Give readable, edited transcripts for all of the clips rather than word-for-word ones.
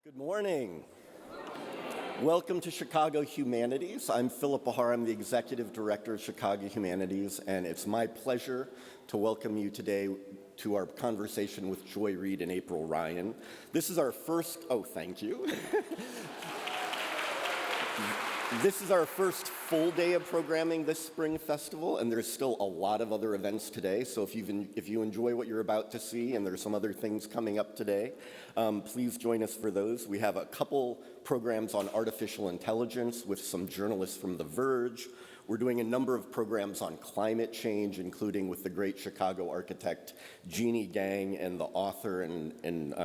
Good morning. Welcome to Chicago Humanities. I'm Philip Bahar. I'm the Executive Director of Chicago Humanities, and it's my pleasure to welcome you today to our conversation with Joy Reid and April Ryan. This is our first, thank you. This is our first full day of programming this spring festival, and there's still a lot of other events today. So if you enjoy what you're about to see, and there's some other things coming up today, please join us for those. We have a couple programs on artificial intelligence with some journalists from The Verge. We're doing a number of programs on climate change, including with the great Chicago architect Jeannie Gang and the author and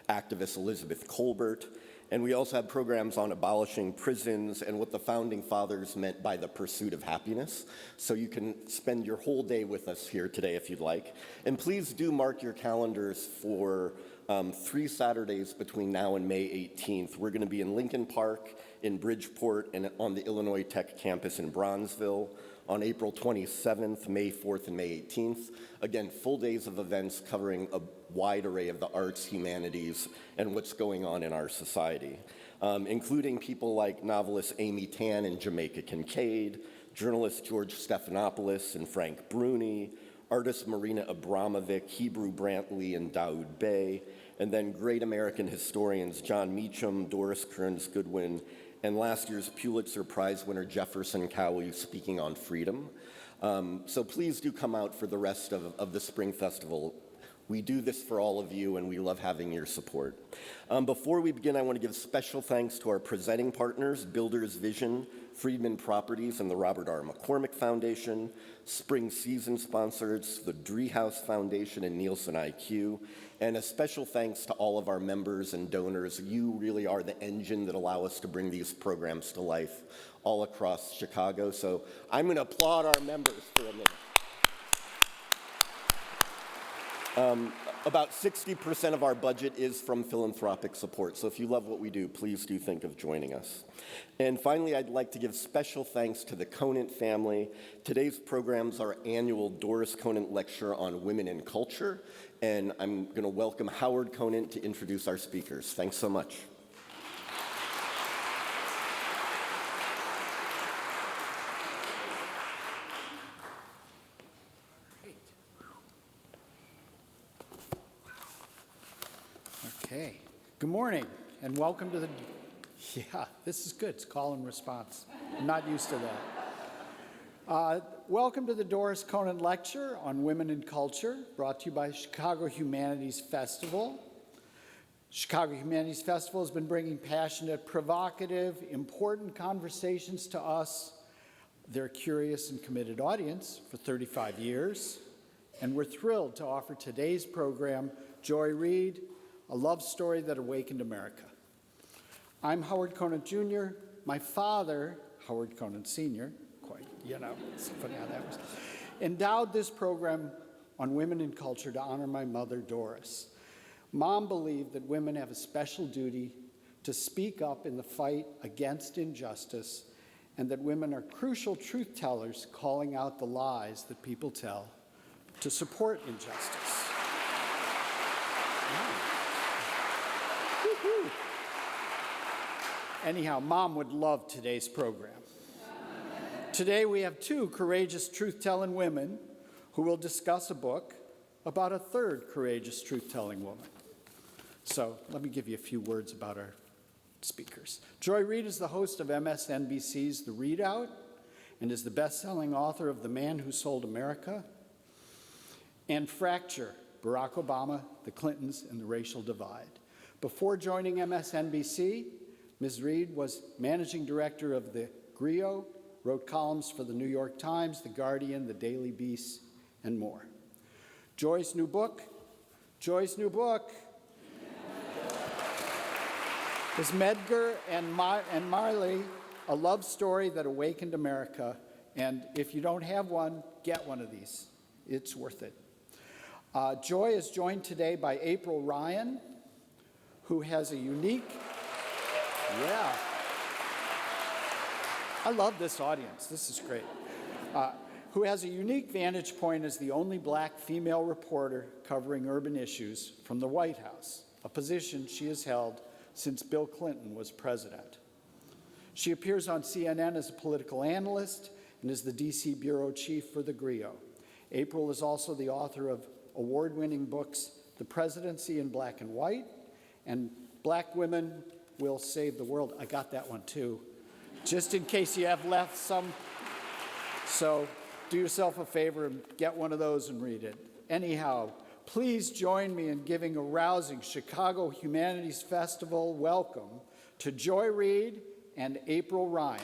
activist Elizabeth Colbert. And we also have programs on abolishing prisons and what the Founding Fathers meant by the pursuit of happiness. So you can spend your whole day with us here today if you'd like. And please do mark your calendars for 3 Saturdays between now and May 18th. We're going to be in Lincoln Park, in Bridgeport, and on the Illinois Tech campus in Bronzeville on April 27th, May 4th, and May 18th. Again, full days of events covering a wide array of the arts, humanities, and what's going on in our society, including people like novelist Amy Tan and Jamaica Kincaid, journalist George Stephanopoulos and Frank Bruni, artist Marina Abramovic, Hebrew Brantley, and Daoud Bey, and then great American historians John Meacham, Doris Kearns Goodwin, and last year's Pulitzer Prize winner Jefferson Cowie speaking on freedom. So please do come out for the rest of the Spring Festival. We do this for all of you, and we love having your support. Before we begin, I want to give special thanks to our presenting partners, Builders Vision, Friedman Properties, and the Robert R. McCormick Foundation, Spring Season sponsors, the Driehaus Foundation and Nielsen IQ, and a special thanks to all of our members and donors. You really are the engine that allow us to bring these programs to life all across Chicago. So I'm going to applaud our members for a minute. About 60% of our budget is from philanthropic support, so if you love what we do, please do think of joining us. And finally, I'd like to give special thanks to the Conant family. Today's program's our annual Doris Conant Lecture on Women in Culture, and I'm going to welcome Howard Conant to introduce our speakers. Thanks so much. Okay. Good morning, and welcome to the, this is good. It's call and response. I'm not used to that. Welcome to the Doris Conant Lecture on Women in Culture, brought to you by Chicago Humanities Festival. Chicago Humanities Festival has been bringing passionate, provocative, important conversations to us, their curious and committed audience, for 35 years. And we're thrilled to offer today's program, Joy Reid, A Love Story That Awakened America. I'm Howard Conant Jr. My father, Howard Conant Sr., it's funny how that was, endowed this program on women in culture to honor my mother, Doris. Mom believed that women have a special duty to speak up in the fight against injustice, and that women are crucial truth tellers calling out the lies that people tell to support injustice. Anyhow, Mom would love today's program. Today we have 2 courageous truth-telling women who will discuss a book about a 3rd courageous truth-telling woman. So let me give you a few words about our speakers. Joy Reid is the host of MSNBC's The ReidOut and is the best-selling author of The Man Who Sold America and Fracture, Barack Obama, the Clintons, and the Racial Divide. Before joining MSNBC, Ms. Reid was managing director of the Grio, wrote columns for the New York Times, The Guardian, The Daily Beast, and more. Joy's new book is Medgar and Myrlie, A Love Story That Awakened America. And if you don't have one, get one of these. It's worth it. Joy is joined today by April Ryan, who has a unique, I love this audience. This is great. Who has a unique vantage point as the only black female reporter covering urban issues from the White House, a position she has held since Bill Clinton was president. She appears on CNN as a political analyst and is the DC bureau chief for the Grio. April is also the author of award-winning books, The Presidency in Black and White, and Black Women Will Save the World. I got that one too, just in case you have left some. So do yourself a favor and get one of those and read it. Anyhow, please join me in giving a rousing Chicago Humanities Festival welcome to Joy Reid and April Ryan.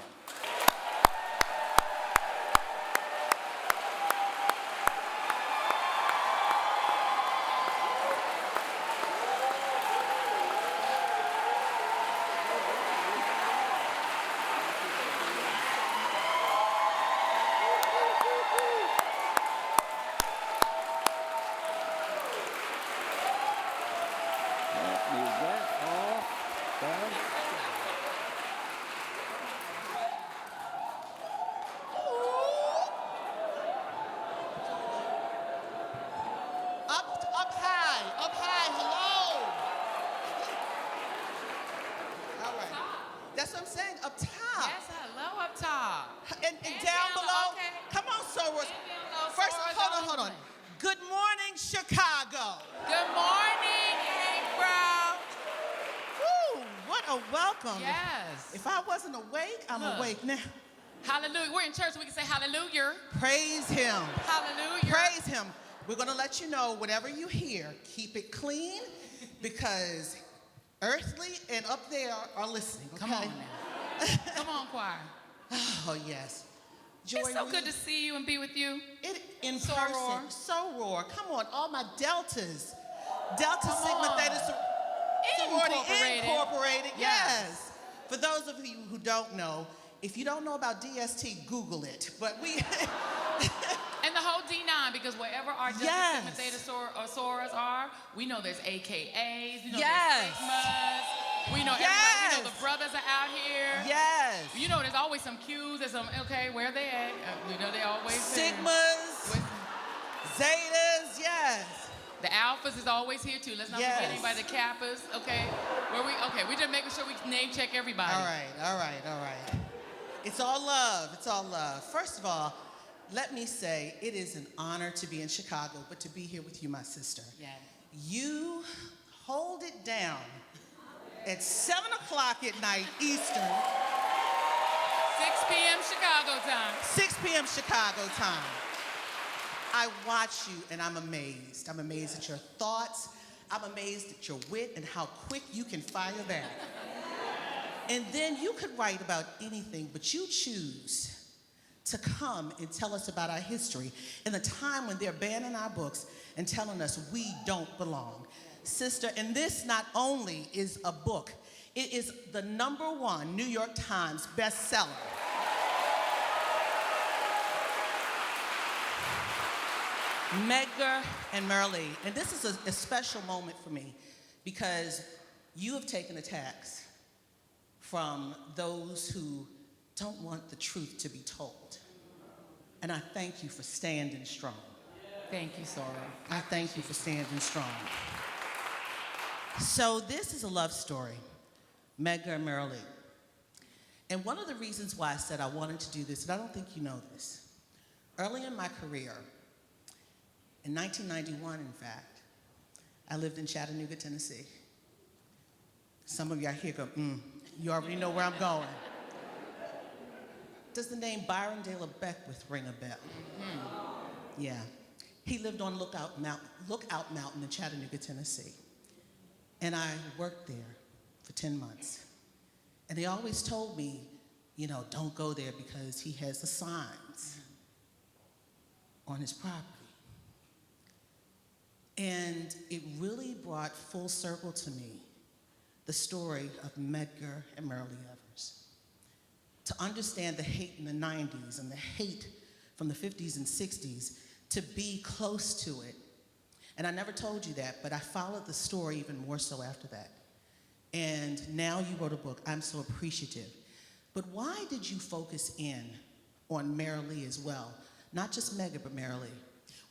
That's what I'm saying, up top. Yes, hello up top. And down below. Okay. Come on, sorors. First, hold on. Good morning, Chicago. Good morning, April. Woo, what a welcome. Yes. If I wasn't awake, I'm awake now. Hallelujah. We're in church, so we can say hallelujah. Praise him. Hallelujah. Praise him. We're going to let you know, whatever you hear, keep it clean, because earthly and up there are listening. Okay? Come on now. Come on, choir. Oh, yes. Joy, It's so good to see you and be with you. It in So person. roar. So roar. Come on, all my deltas. Delta Come Sigma on. Theta Sorority Incorporated. Incorporated. Yes. Yes. For those of you who don't know, if you don't know about DST, Google it. But we And the whole D9, because wherever our Delta Yes. Sigma Theta Soras are, we know there's AKAs, we know Yes. there's Sigmas, we know everybody, Yes. we know the brothers are out here. Yes. You know there's always some Qs, there's some, okay, where are they at? You know they always there. Sigmas, With- Zetas, yes. The alphas is always here too. Let's not Yes. forget anybody. The kappas, okay? We just making sure we name check everybody. All right. It's all love. It's all love. First of all, let me say it is an honor to be in Chicago, but to be here with you, my sister. Yeah. You hold it down at 7 o'clock at night Eastern, 6 p.m. Chicago time. 6 p.m. Chicago time. I watch you and I'm amazed. I'm amazed at your thoughts. I'm amazed at your wit and how quick you can fire back. And then you could write about anything, but you choose to come and tell us about our history in the time when they're banning our books and telling us we don't belong. Sister, and this not only is a book, it is the #1 New York Times bestseller. Medgar and Myrlie. And this is a special moment for me because you have taken attacks from those who don't want the truth to be told. And I thank you for standing strong. Thank you, Sora. I thank you for standing strong. So this is a love story, Medgar and Myrlie. And one of the reasons why I said I wanted to do this, and I don't think you know this, early in my career, in 1991, in fact, I lived in Chattanooga, Tennessee. Some of y'all here go, you already know where I'm going. Does the name Byron De La Beckwith ring a bell? Mm-hmm. Yeah. He lived on Lookout Mountain in Chattanooga, Tennessee. And I worked there for 10 months. And they always told me, don't go there because he has the signs on his property. And it really brought full circle to me the story of Medgar and Myrlie Evers. To understand the hate in the 90s and the hate from the 50s and 60s, to be close to it. And I never told you that, but I followed the story even more so after that. And now you wrote a book. I'm so appreciative. But why did you focus in on Myrlie as well? Not just Medgar, but Myrlie.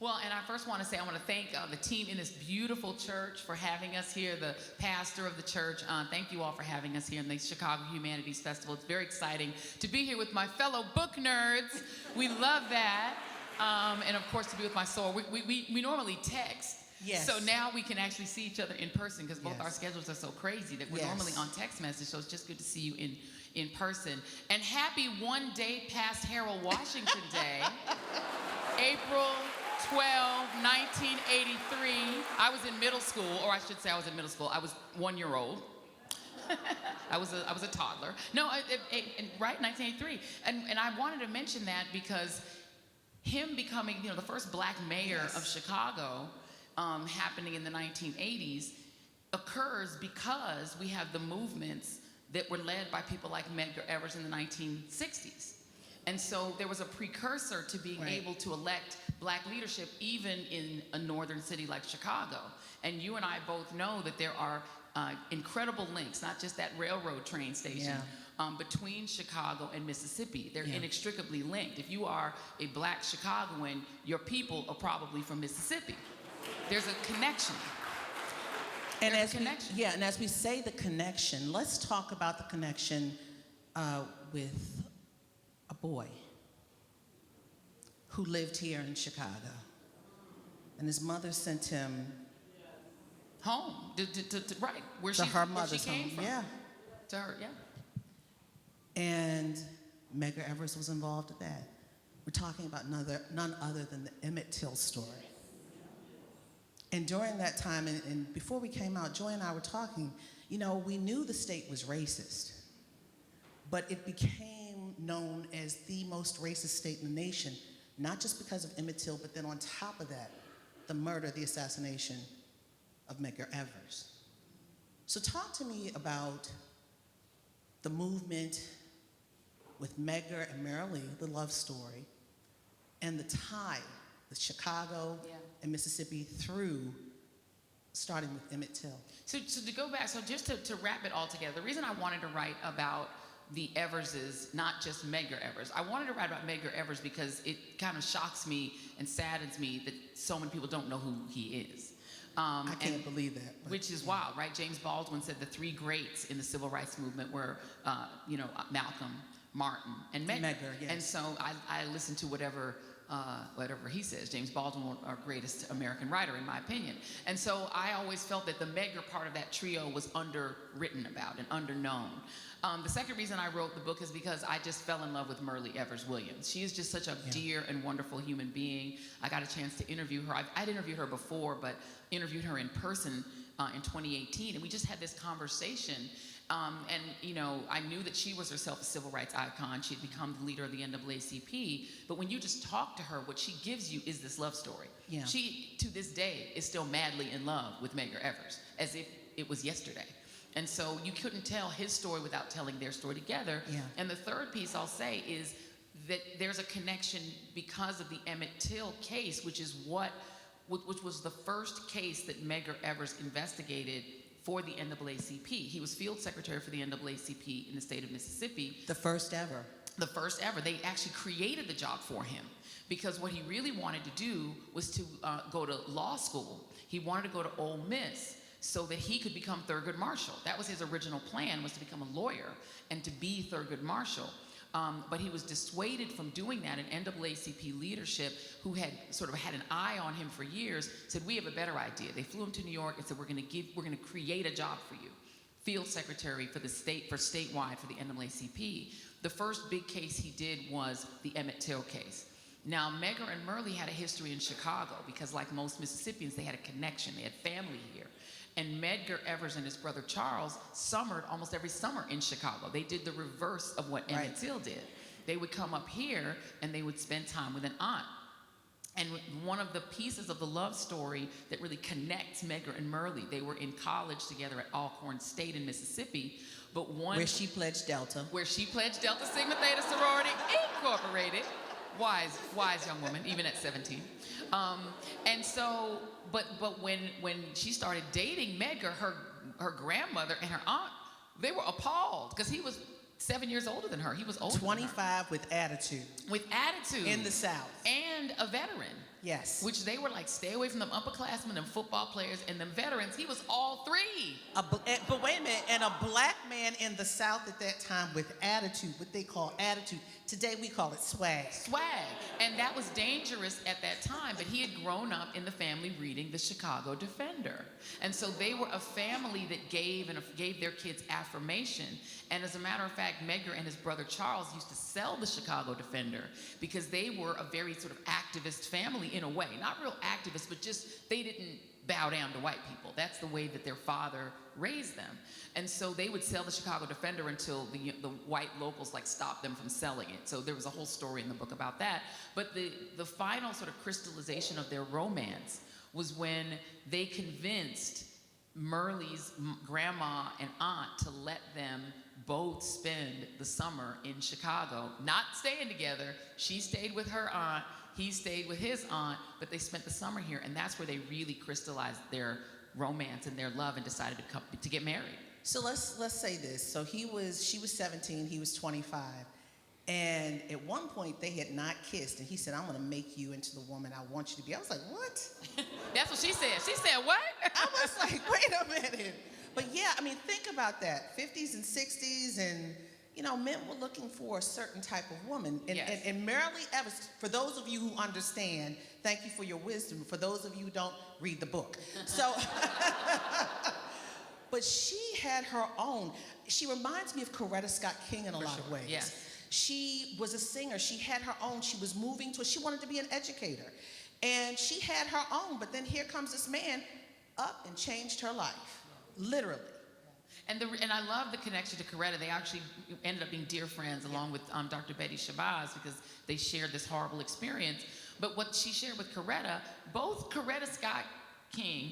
Well, and I first want to say I want to thank the team in this beautiful church for having us here, the pastor of the church. Thank you all for having us here in the Chicago Humanities Festival. It's very exciting to be here with my fellow book nerds. We love that. And of course, to be with my soul. We normally text. Yes. So now we can actually see each other in person because both Yes. our schedules are so crazy that we're Yes. normally on text message. So it's just good to see you in person. And happy one day past Harold Washington Day, April 12, 1983. I was in middle school, or I should say I was in middle school. I was 1 year old. I was a toddler. No, right, 1983. And I wanted to mention that because him becoming, the first black mayor Yes. of Chicago, happening in the 1980s, occurs because we have the movements that were led by people like Medgar Evers in the 1960s. And so there was a precursor to being Right. able to elect black leadership even in a northern city like Chicago. And you and I both know that there are incredible links, not just that railroad train station, between Chicago and Mississippi. They're Yeah. inextricably linked. If you are a black Chicagoan, your people are probably from Mississippi. There's a connection. And There's as a connection. and as we say the connection, let's talk about the connection with a boy who lived here in Chicago, and his mother sent him Home, right, where to her where mother's she came home. from. Yeah, To her, yeah. and Medgar Evers was involved in that. We're talking about none other than the Emmett Till story. And during that time, and before we came out, Joy and I were talking, we knew the state was racist, but it became known as the most racist state in the nation, not just because of Emmett Till, but then on top of that, the murder, the assassination of Medgar Evers. So talk to me about the movement with Medgar and Myrlie, the love story, and the tie, the Chicago and Mississippi through, starting with Emmett Till. So to go back, so just to wrap it all together, the reason I wanted to write about the Everses, not just Medgar Evers. I wanted to write about Medgar Evers because it kind of shocks me and saddens me that so many people don't know who he is. I can't believe that. but- Which is wild, right? James Baldwin said the three greats in the civil rights movement were, Malcolm, Martin, and Medgar. Medgar, yes. And so I listen to whatever he says. James Baldwin, our greatest American writer, in my opinion. And so I always felt that the Medgar part of that trio was underwritten about and underknown. The second reason I wrote the book is because I just fell in love with Myrlie Evers Williams. She is just such a dear and wonderful human being. I got a chance to interview her. I'd interviewed her before, but interviewed her in person in 2018, and we just had this conversation. I knew that she was herself a civil rights icon. She had become the leader of the NAACP. But when you just talk to her, what she gives you is this love story. Yeah. She, to this day, is still madly in love with Medgar Evers, as if it was yesterday. And so you couldn't tell his story without telling their story together. Yeah. And the third piece I'll say is that there's a connection because of the Emmett Till case, which was the first case that Medgar Evers investigated for the NAACP. He was field secretary for the NAACP in the state of Mississippi. The first ever. The first ever. They actually created the job for him because what he really wanted to do was to go to law school. He wanted to go to Ole Miss so that he could become Thurgood Marshall. That was his original plan, was to become a lawyer and to be Thurgood Marshall. But he was dissuaded from doing that, and NAACP leadership, who had sort of had an eye on him for years, said, we have a better idea. They flew him to New York and said, we're gonna create a job for you. Field secretary for the state, for statewide for the NAACP. The first big case he did was the Emmett Till case. Now, Medgar and Myrlie had a history in Chicago because like most Mississippians, they had a connection, they had family here. And Medgar Evers and his brother Charles summered almost every summer in Chicago. They did the reverse of what Emmett Till did. They would come up here and they would spend time with an aunt. And one of the pieces of the love story that really connects Medgar and Myrlie, they were in college together at Alcorn State in Mississippi, but Where she pledged Delta. Where she pledged Delta Sigma Theta Sorority Incorporated. Wise young woman, even at 17. And so, but when she started dating Medgar, her grandmother and her aunt, they were appalled because he was 7 years older than her. He was older 25 with attitude. With attitude. In the South. And a veteran. Yes. Which they were like, stay away from them upperclassmen and football players and them veterans. He was all three. But wait a minute, and a black man in the South at that time with attitude, what they call attitude. Today we call it swag. Swag. And that was dangerous at that time, but he had grown up in the family reading the Chicago Defender. And so they were a family that gave their kids affirmation. And as a matter of fact, Medgar and his brother Charles used to sell the Chicago Defender because they were a very sort of activist family in a way. Not real activists, but just they didn't bow down to white people. That's the way that their father raised them. And so they would sell the Chicago Defender until the white locals like stopped them from selling it. So there was a whole story in the book about that. But the final sort of crystallization of their romance was when they convinced Myrlie's grandma and aunt to let them both spend the summer in Chicago, not staying together. She stayed with her aunt, he stayed with his aunt, but they spent the summer here, and that's where they really crystallized their romance and their love and decided to get married. So let's say this. So she was 17, he was 25. And at one point they had not kissed, and he said, I'm gonna make you into the woman I want you to be. I was like, what? That's what she said. She said, what? I was like, wait a minute. But yeah, I mean, think about that. 50s and 60s, and you know, men were looking for a certain type of woman. And, Yes. and Myrlie Evers, for those of you who understand, thank you for your wisdom. For those of you who don't, read the book. So, but she had her own. She reminds me of Coretta Scott King in a lot of ways. Yes. She was a singer. She had her own. She was moving to, she wanted to be an educator. And she had her own, but then here comes this man up and changed her life, literally. And I love the connection to Coretta. They actually ended up being dear friends along with Dr. Betty Shabazz because they shared this horrible experience. But what she shared with Coretta, both Coretta Scott King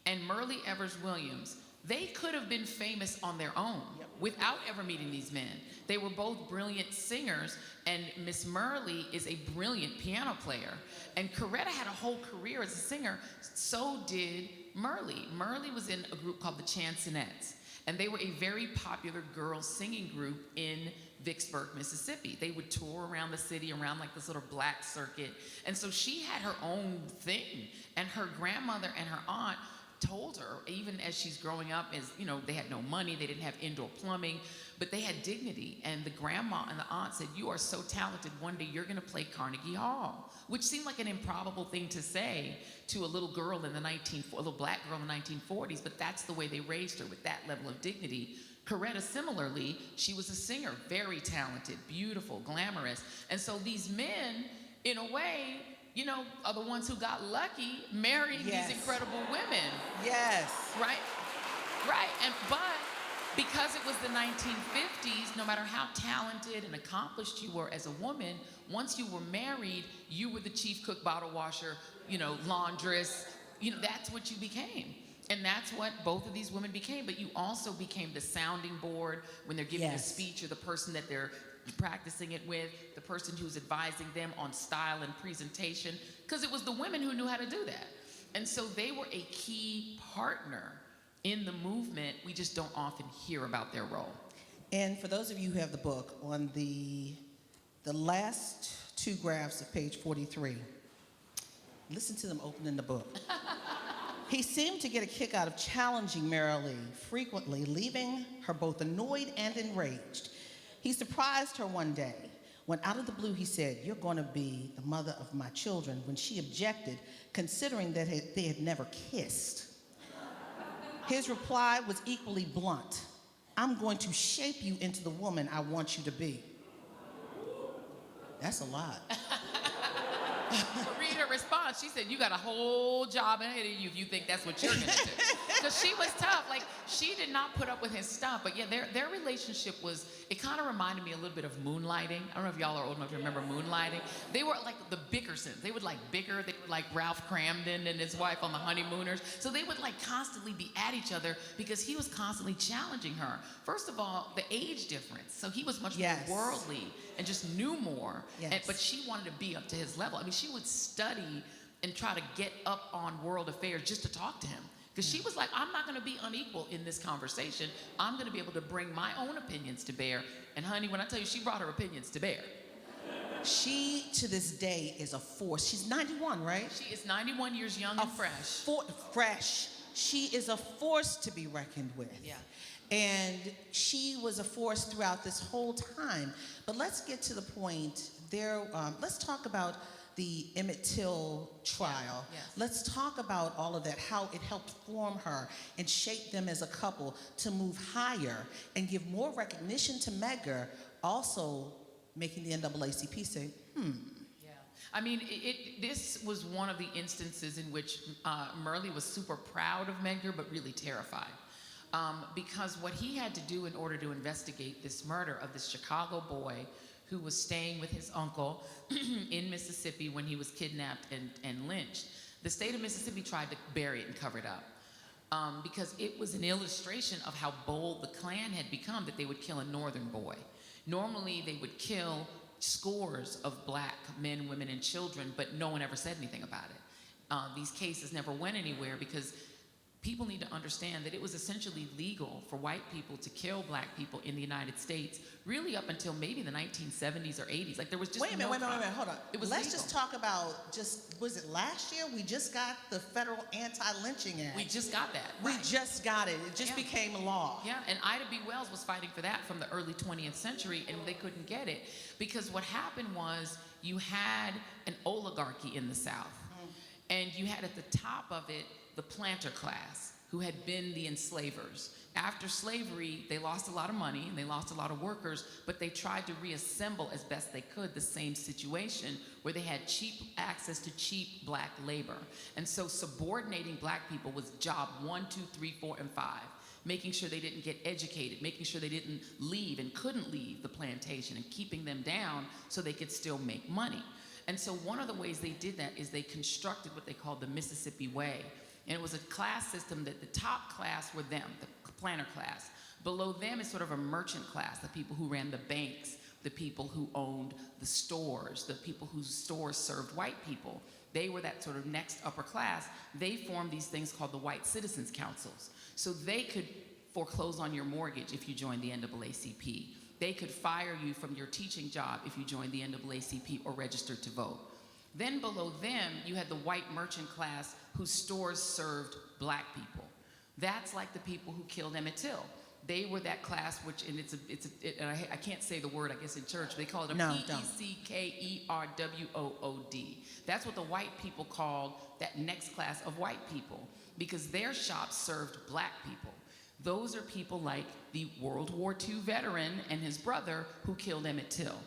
and Myrlie Evers Williams, they could have been famous on their own without ever meeting these men. They were both brilliant singers, and Miss Myrlie is a brilliant piano player. And Coretta had a whole career as a singer, so did Myrlie. Myrlie was in a group called the Chansonettes, and they were a very popular girls singing group in Vicksburg, Mississippi. They would tour around the city, around like this little black circuit. And so she had her own thing, and her grandmother and her aunt told her, even as she's growing up, as you know, they had no money, they didn't have indoor plumbing, but they had dignity. And the grandma and the aunt said, you are so talented, one day you're gonna play Carnegie Hall, which seemed like an improbable thing to say to a little girl in the a little black girl in the 1940s, but that's the way they raised her, with that level of dignity. Coretta, similarly, she was a singer, very talented, beautiful, glamorous. And so these men, in a way, you know, are the ones who got lucky marrying Yes. these incredible women. Yes. Right? Right. But because it was the 1950s, no matter how talented and accomplished you were as a woman, once you were married, you were the chief cook, bottle washer, you know, laundress. You know, that's what you became. And that's what both of these women became. But you also became the sounding board when they're giving a Yes. speech, or the person that they're practicing it with, the person who's advising them on style and presentation, because it was the women who knew how to do that. And so they were a key partner in the movement. We just don't often hear about their role. And for those of you who have the book, on the last two graphs of page 43, listen to them opening the book. He seemed to get a kick out of challenging Myrlie frequently, leaving her both annoyed and enraged. He surprised her one day when out of the blue he said, you're going to be the mother of my children, when she objected, considering that they had never kissed. His reply was equally blunt. I'm going to shape you into the woman I want you to be. That's a lot. Read her response. She said, you got a whole job ahead of you if you think that's what you're going to do. Because she was tough. Like, she did not put up with his stuff. But yeah, their relationship was, it kind of reminded me a little bit of Moonlighting. I don't know if y'all are old enough to remember Moonlighting. They were like the Bickersons. They would like bicker. They were like Ralph Cramden and his wife on The Honeymooners. So they would like constantly be at each other because he was constantly challenging her. First of all, the age difference. So he was much more worldly and just knew more. But she wanted to be up to his level. I mean, she would study and try to get up on world affairs just to talk to him. Because she was like, I'm not going to be unequal in this conversation. I'm going to be able to bring my own opinions to bear. And honey, when I tell you, she brought her opinions to bear. She, to this day, is a force. She's 91, right? She is 91 years young and fresh. Fresh. She is a force to be reckoned with. Yeah. And she was a force throughout this whole time. But let's get to the point there. Let's talk about the Emmett Till trial. Yes. Let's talk about all of that, how it helped form her and shape them as a couple to move higher and give more recognition to Medgar, also making the NAACP say, Yeah. I mean, this was one of the instances in which Myrlie was super proud of Medgar, but really terrified. Because what he had to do in order to investigate this murder of this Chicago boy who was staying with his uncle in Mississippi when he was kidnapped and lynched, the state of Mississippi tried to bury it and cover it up. Because it was an illustration of how bold the Klan had become, that they would kill a northern boy. Normally, they would kill scores of black men, women, and children, but no one ever said anything about it. These cases never went anywhere because people need to understand that it was essentially legal for white people to kill black people in the United States, really up until maybe the 1970s or 80s. Like, there was just wait a minute, hold on. It was Let's legal. just talk about was it last year? We just got the Federal Anti-Lynching Act. We just got that. We right. just got it. It just became law. Yeah, and Ida B. Wells was fighting for that from the early 20th century, and they couldn't get it. Because what happened was you had an oligarchy in the South, and you had at the top of it the planter class, who had been the enslavers. After slavery, they lost a lot of money and they lost a lot of workers, but they tried to reassemble as best they could the same situation where they had cheap access to cheap black labor. And so subordinating black people was job 1, 2, 3, 4, and 5. Making sure they didn't get educated, making sure they didn't leave and couldn't leave the plantation, and keeping them down so they could still make money. And so one of the ways they did that is they constructed what they called the Mississippi Way. And it was a class system that the top class were them, the planter class. Below them is sort of a merchant class, the people who ran the banks, the people who owned the stores, the people whose stores served white people. They were that sort of next upper class. They formed these things called the White Citizens Councils. So they could foreclose on your mortgage if you joined the NAACP. They could fire you from your teaching job if you joined the NAACP or registered to vote. Then below them, you had the white merchant class whose stores served black people. That's like the people who killed Emmett Till. They were that class, which, and and I can't say the word, I guess, in church. They call it a Peckerwood. That's what the white people called that next class of white people, because their shops served black people. Those are people like the World War II veteran and his brother who killed Emmett Till.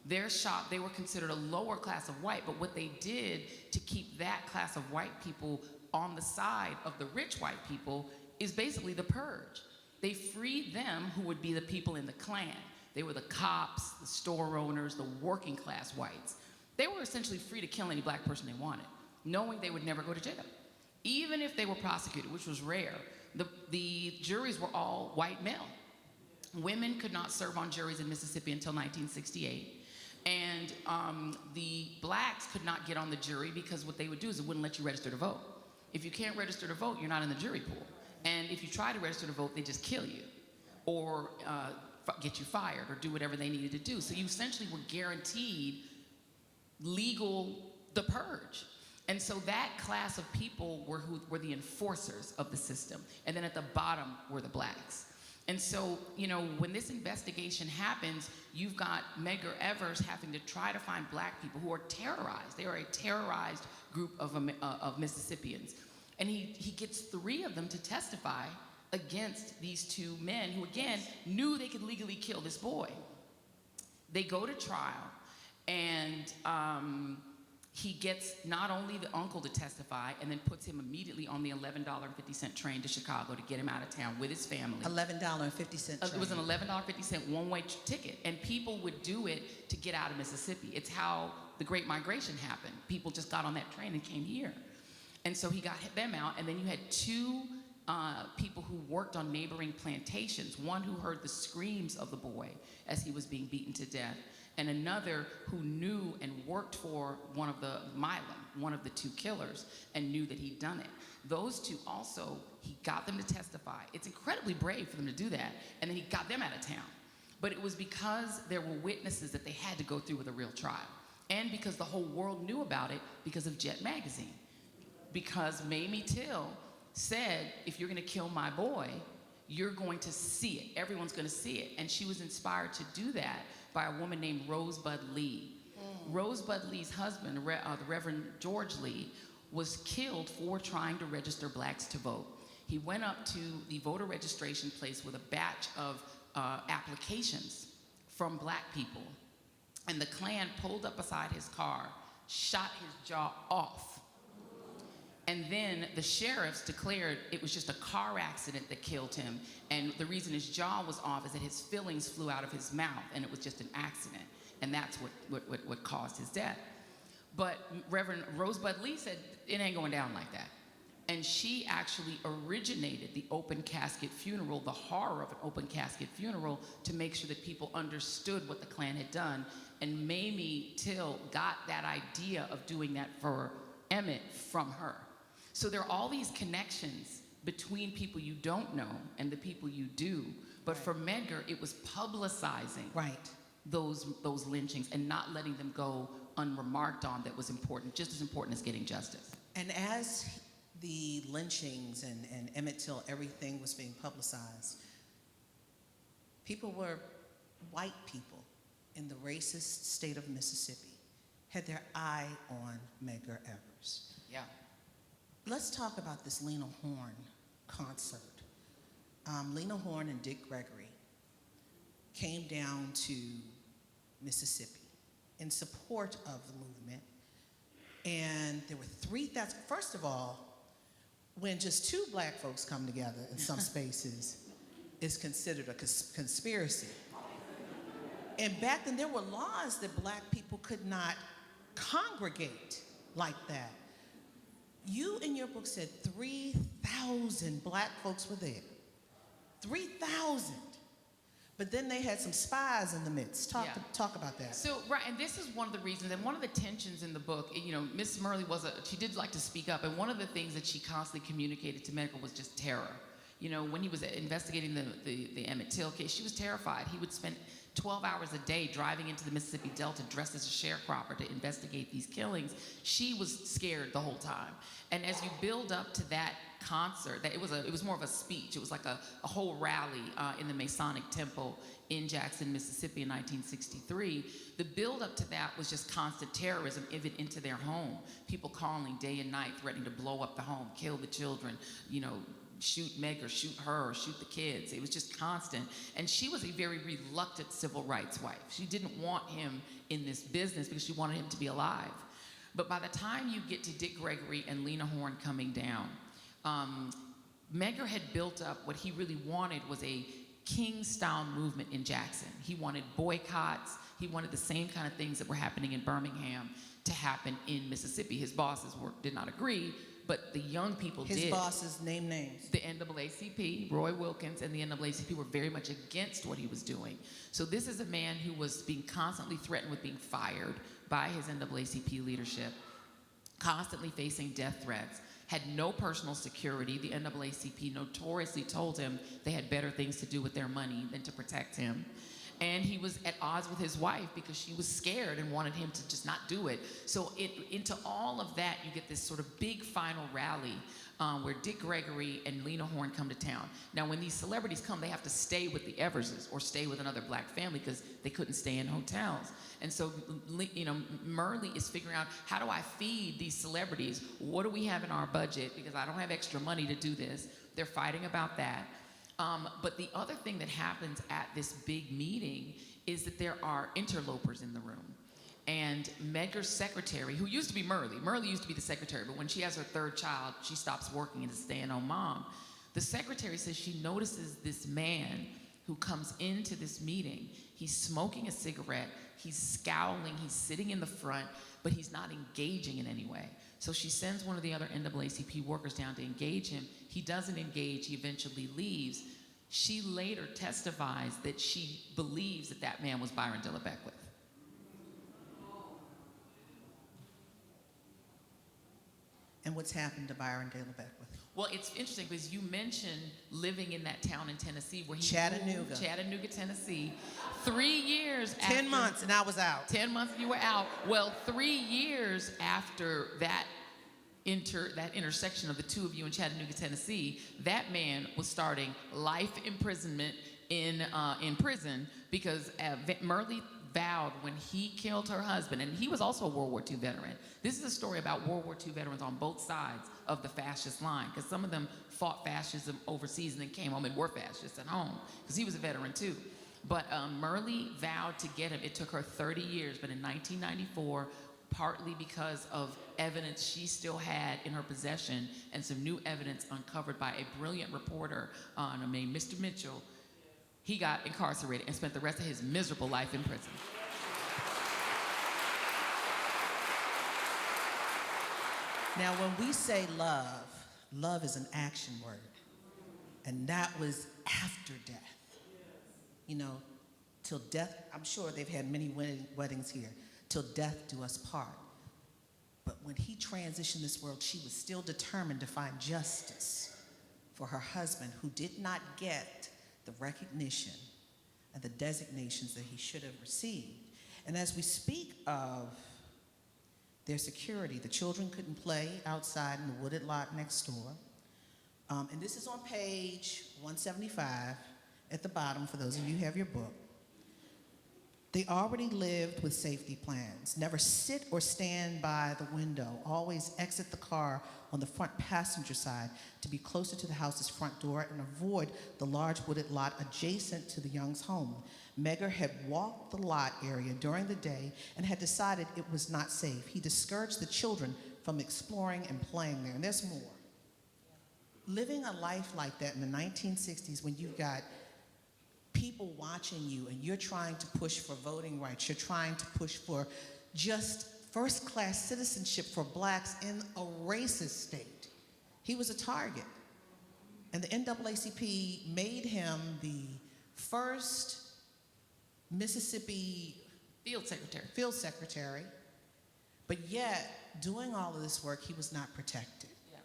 Their shop, they were considered a lower class of white, but what they did to keep that class of white people on the side of the rich white people is basically the purge. They freed them, who would be the people in the Klan. They were the cops, the store owners, the working class whites. They were essentially free to kill any black person they wanted, knowing they would never go to jail. Even if they were prosecuted, which was rare, the juries were all white male. Women could not serve on juries in Mississippi until 1968. And the blacks could not get on the jury because what they would do is it wouldn't let you register to vote. If you can't register to vote, you're not in the jury pool. And if you try to register to vote, they just kill you or get you fired or do whatever they needed to do. So you essentially were guaranteed the purge. And so that class of people were the enforcers of the system. And then at the bottom were the blacks. And so, when this investigation happens, you've got Medgar Evers having to try to find black people who are terrorized. They are a terrorized group of Mississippians. And he gets 3 of them to testify against these 2 men who, again, knew they could legally kill this boy. They go to trial, and he gets not only the uncle to testify and then puts him immediately on the $11.50 train to Chicago to get him out of town with his family. $11.50 train. It was an $11.50 one-way ticket, and people would do it to get out of Mississippi. It's how the Great Migration happened. People just got on that train and came here. And so he got them out, and then you had 2 people who worked on neighboring plantations, one who heard the screams of the boy as he was being beaten to death, and another who knew and worked for one of the 2 killers, and knew that he'd done it. Those 2 also, he got them to testify. It's incredibly brave for them to do that, and then he got them out of town. But it was because there were witnesses that they had to go through with a real trial. and because the whole world knew about it because of Jet Magazine. Because Mamie Till said, if you're gonna kill my boy, you're going to see it. Everyone's gonna see it. And she was inspired to do that by a woman named Rosebud Lee. Rosebud Lee's husband, the Reverend George Lee, was killed for trying to register blacks to vote. He went up to the voter registration place with a batch of applications from black people. And the Klan pulled up beside his car, shot his jaw off. And then the sheriffs declared it was just a car accident that killed him. And the reason his jaw was off is that his fillings flew out of his mouth, and it was just an accident. And that's what caused his death. But Reverend Rosebud Lee said, it ain't going down like that. And she actually originated the open casket funeral, the horror of an open casket funeral, to make sure that people understood what the Klan had done. And Mamie Till got that idea of doing that for Emmett from her. So there are all these connections between people you don't know and the people you do. But for Medgar, it was publicizing those lynchings and not letting them go unremarked on that was important, just as important as getting justice. And as the lynchings and Emmett Till, everything was being publicized, white people in the racist state of Mississippi had their eye on Medgar Evers. Yeah. Let's talk about this Lena Horne concert. Lena Horne and Dick Gregory came down to Mississippi in support of the movement. And there were 3,000, first of all, when just two black folks come together in some spaces, is considered a conspiracy. And back then there were laws that black people could not congregate like that. You in your book said 3,000 black folks were there. 3,000. But then they had some spies in the midst. Talk about that. So, right, and this is one of the reasons, and one of the tensions in the book, you know, Miss Myrlie she did like to speak up, and one of the things that she constantly communicated to Medgar was just terror. You know, when he was investigating the Emmett Till case, she was terrified. He would spend 12 hours a day driving into the Mississippi Delta dressed as a sharecropper to investigate these killings. She was scared the whole time. And as you build up to that concert, it was more of a speech. It was like a whole rally in the Masonic Temple in Jackson, Mississippi in 1963. The build up to that was just constant terrorism, even into their home. People calling day and night, threatening to blow up the home, kill the children, you know, shoot Medgar, shoot her, or shoot the kids. It was just constant. And she was a very reluctant civil rights wife. She didn't want him in this business because she wanted him to be alive. But by the time you get to Dick Gregory and Lena Horne coming down, Medgar had built up what he really wanted was a King-style movement in Jackson. He wanted boycotts. He wanted the same kind of things that were happening in Birmingham to happen in Mississippi. His bosses did not agree, but the young people did. His bosses, name names. The NAACP, Roy Wilkins, and the NAACP were very much against what he was doing. So this is a man who was being constantly threatened with being fired by his NAACP leadership, constantly facing death threats, had no personal security. The NAACP notoriously told him they had better things to do with their money than to protect him. And he was at odds with his wife because she was scared and wanted him to just not do it. So into all of that, you get this sort of big final rally where Dick Gregory and Lena Horne come to town. Now, when these celebrities come, they have to stay with the Everses or stay with another black family because they couldn't stay in hotels. And so, you know, Myrlie is figuring out, how do I feed these celebrities? What do we have in our budget? Because I don't have extra money to do this. They're fighting about that. But the other thing that happens at this big meeting is that there are interlopers in the room. And Medgar's secretary, who used to be Myrlie used to be the secretary, but when she has her third child, she stops working and is a stay-at-home mom. The secretary says she notices this man who comes into this meeting. He's smoking a cigarette, he's scowling, he's sitting in the front, but he's not engaging in any way. So she sends one of the other NAACP workers down to engage him. He doesn't engage, he eventually leaves. She later testifies that she believes that that man was Byron Dilla Beckwith. And what's happened to Byron Dilla Beckwith? Well, it's interesting because you mentioned living in that town in Tennessee where he Chattanooga. moved, Chattanooga, Tennessee. 3 years 10 months, and I was out. 10 months and you were out. Well, 3 years after that intersection of the two of you in Chattanooga, Tennessee, that man was starting life imprisonment in prison because Myrlie vowed when he killed her husband, and he was also a World War II veteran. This is a story about World War II veterans on both sides of the fascist line, because some of them fought fascism overseas and then came home and were fascists at home, because he was a veteran too. But Myrlie vowed to get him. It took her 30 years, but in 1994, partly because of evidence she still had in her possession and some new evidence uncovered by a brilliant reporter named Mr. Mitchell, he got incarcerated and spent the rest of his miserable life in prison. Now, when we say love, love is an action word. And that was after death. You know, till death, I'm sure they've had many weddings here, till death do us part. But when he transitioned this world, she was still determined to find justice for her husband, who did not get the recognition and the designations that he should have received. And as we speak of their security, the children couldn't play outside in the wooded lot next door. And this is on page 175 at the bottom, for those of you who have your book. They already lived with safety plans. Never sit or stand by the window. Always exit the car on the front passenger side to be closer to the house's front door and avoid the large wooded lot adjacent to the Young's home. Medgar had walked the lot area during the day and had decided it was not safe. He discouraged the children from exploring and playing there. And there's more. Living a life like that in the 1960s, when you've got people watching you and you're trying to push for voting rights, you're trying to push for just first-class citizenship for blacks in a racist state. He was a target. And the NAACP made him the first Mississippi Field secretary. But yet, doing all of this work, he was not protected. Yeah.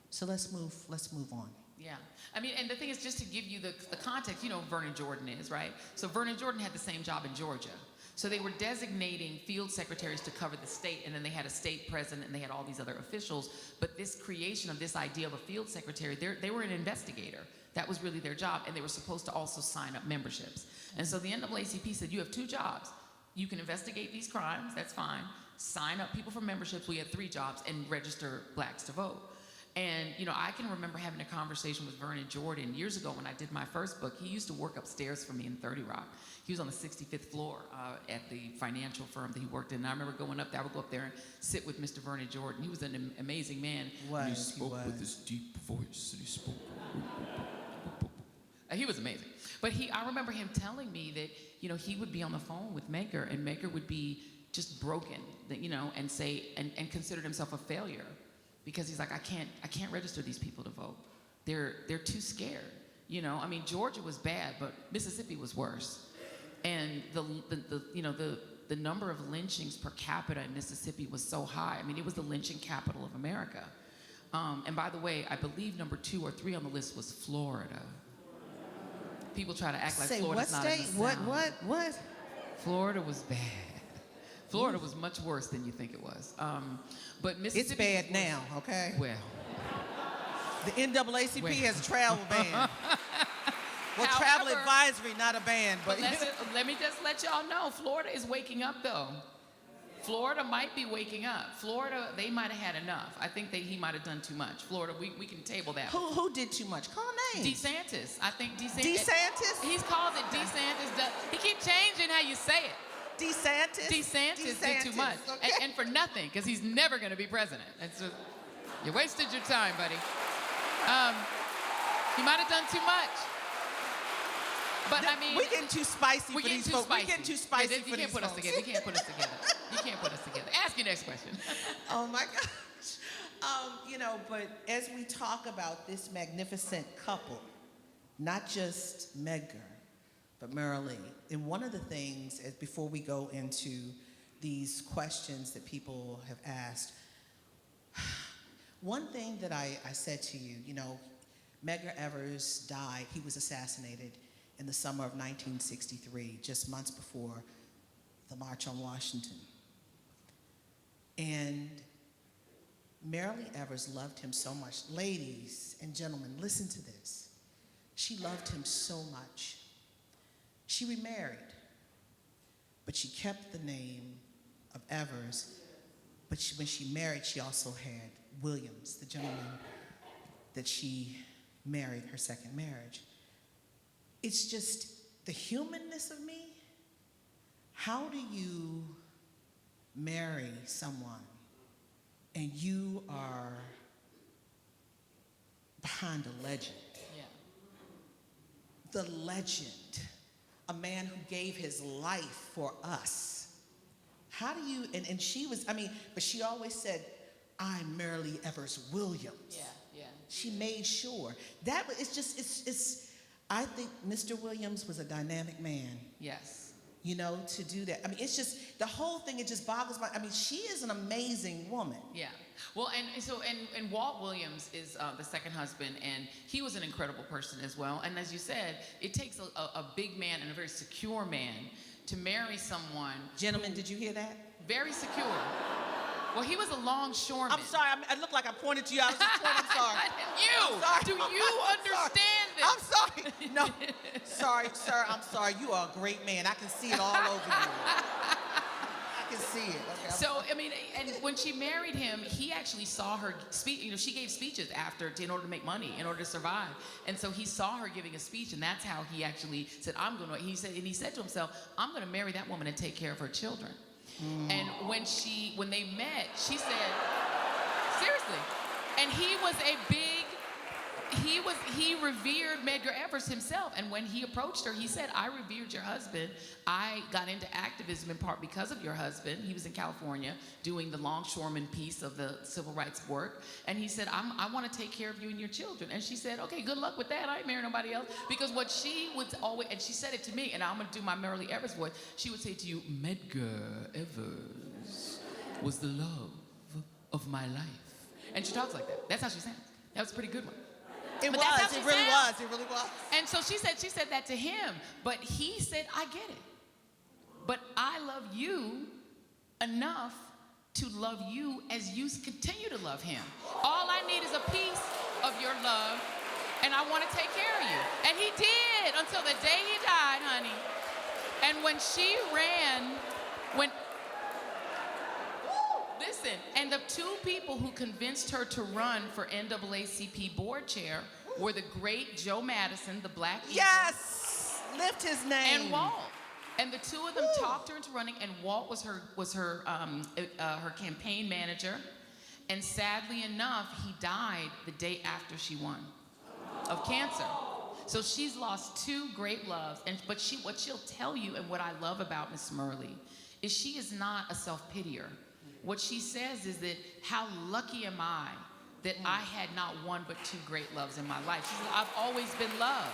So let's move on. Yeah. I mean, and the thing is, just to give you the context, you know who Vernon Jordan is, right? So Vernon Jordan had the same job in Georgia. So they were designating field secretaries to cover the state, and then they had a state president, and they had all these other officials. But this creation of this idea of a field secretary, they were an investigator. That was really their job, and they were supposed to also sign up memberships. And so the NAACP said, you have 2 jobs. You can investigate these crimes, that's fine. Sign up people for memberships, we had 3 jobs, and register blacks to vote. And, you know, I can remember having a conversation with Vernon Jordan years ago when I did my first book. He used to work upstairs for me in 30 Rock. He was on the 65th floor at the financial firm that he worked in. And I remember going up there. I would go up there and sit with Mr. Vernon Jordan. He was an amazing man. And he spoke with this deep voice, and he spoke. He was amazing. But I remember him telling me that, you know, he would be on the phone with Medgar, and Medgar would be just broken, you know, and say, and considered himself a failure. Because he's like, I can't register these people to vote. They're too scared. You know, I mean, Georgia was bad, but Mississippi was worse. And the number of lynchings per capita in Mississippi was so high. I mean, it was the lynching capital of America. And by the way, I believe number 2 or 3 on the list was Florida. People try to act like Florida's not in the South. What? Florida was bad. Florida was much worse than you think it was. But Mississippi It's bad now, okay? Well. The NAACP has a travel ban. Well, travel advisory, not a ban. But let me just let y'all know, Florida is waking up, though. Florida might be waking up. Florida, they might have had enough. I think he might have done too much. Florida, we can table that. Who did too much? Call names. DeSantis. I think DeSantis. DeSantis? He calls it DeSantis. He keeps changing how you say it. DeSantis did too much. Okay. And for nothing, because he's never going to be president. It's just, you wasted your time, buddy. He might have done too much. But I mean, we're getting too spicy for these folks. We're getting too spicy for these folks. You can't put us together. You can't put us together. Ask your next question. Oh my gosh. You know, but as we talk about this magnificent couple, not just Medgar, but Myrlie, and one of the things, before we go into these questions that people have asked, One thing that I said to you, you know, Medgar Evers died, he was assassinated in the summer of 1963, just months before the March on Washington. And Myrlie Evers loved him so much. Ladies and gentlemen, listen to this. She loved him so much. She remarried, but she kept the name of Evers. But when she married, she also had Williams, the gentleman that she married, her second marriage. It's just the humanness of me. How do you marry someone and you are behind a legend? Yeah. The legend, a man who gave his life for us. How do you, and she was, I mean, but she always said, I'm Myrlie Evers Williams. Yeah, yeah. She made sure. That was, it's just, it's, I think Mr. Williams was a dynamic man. Yes. You know, to do that. I mean, it's just, the whole thing, it just boggles my, I mean, she is an amazing woman. Yeah. Well, and Walt Williams is the second husband, and he was an incredible person as well. And as you said, it takes a big man and a very secure man to marry someone. Gentlemen, did you hear that? Very secure. Well, he was a longshoreman. I'm sorry, I look like I pointed to you. I was just pointing, I'm sorry. You, I'm sorry. do you understand this? I'm sorry. No, sorry, sir, I'm sorry. You are a great man. I can see it all over you. I can see it. Okay, so, I mean, and when she married him, he actually saw her speak. You know, she gave speeches after in order to make money, in order to survive. And so he saw her giving a speech, and that's how he actually said, he said to himself, I'm going to marry that woman and take care of her children. And when they met, she said, seriously, and he revered Medgar Evers himself. And when he approached her, he said, I revered your husband. I got into activism in part because of your husband. He was in California doing the longshoreman piece of the civil rights work. And he said, I want to take care of you and your children. And she said, okay, good luck with that. I ain't marrying nobody else. Because what she would always, and she said it to me, and I'm going to do my Myrlie Evers voice, she would say to you, Medgar Evers was the love of my life. And she talks like that. That's how she sounds. That was a pretty good one. It But was, that's how it she really sounds. was, it really was. And so she said that to him, but he said, I get it. But I love you enough to love you as you continue to love him. All I need is a piece of your love, and I want to take care of you. And he did until the day he died, honey. And when she ran, listen, and the two people who convinced her to run for NAACP board chair were the great Joe Madison, the Black Eagle, Yes, lift his name. and Walt. And the two of them talked her into running, and Walt was her campaign manager. And sadly enough, he died the day after she won of cancer. So she's lost two great loves. But what she'll tell you, and what I love about Miss Myrlie, is she is not a self-pitier. What she says is that, how lucky am I that I had not one but two great loves in my life. She says, I've always been loved.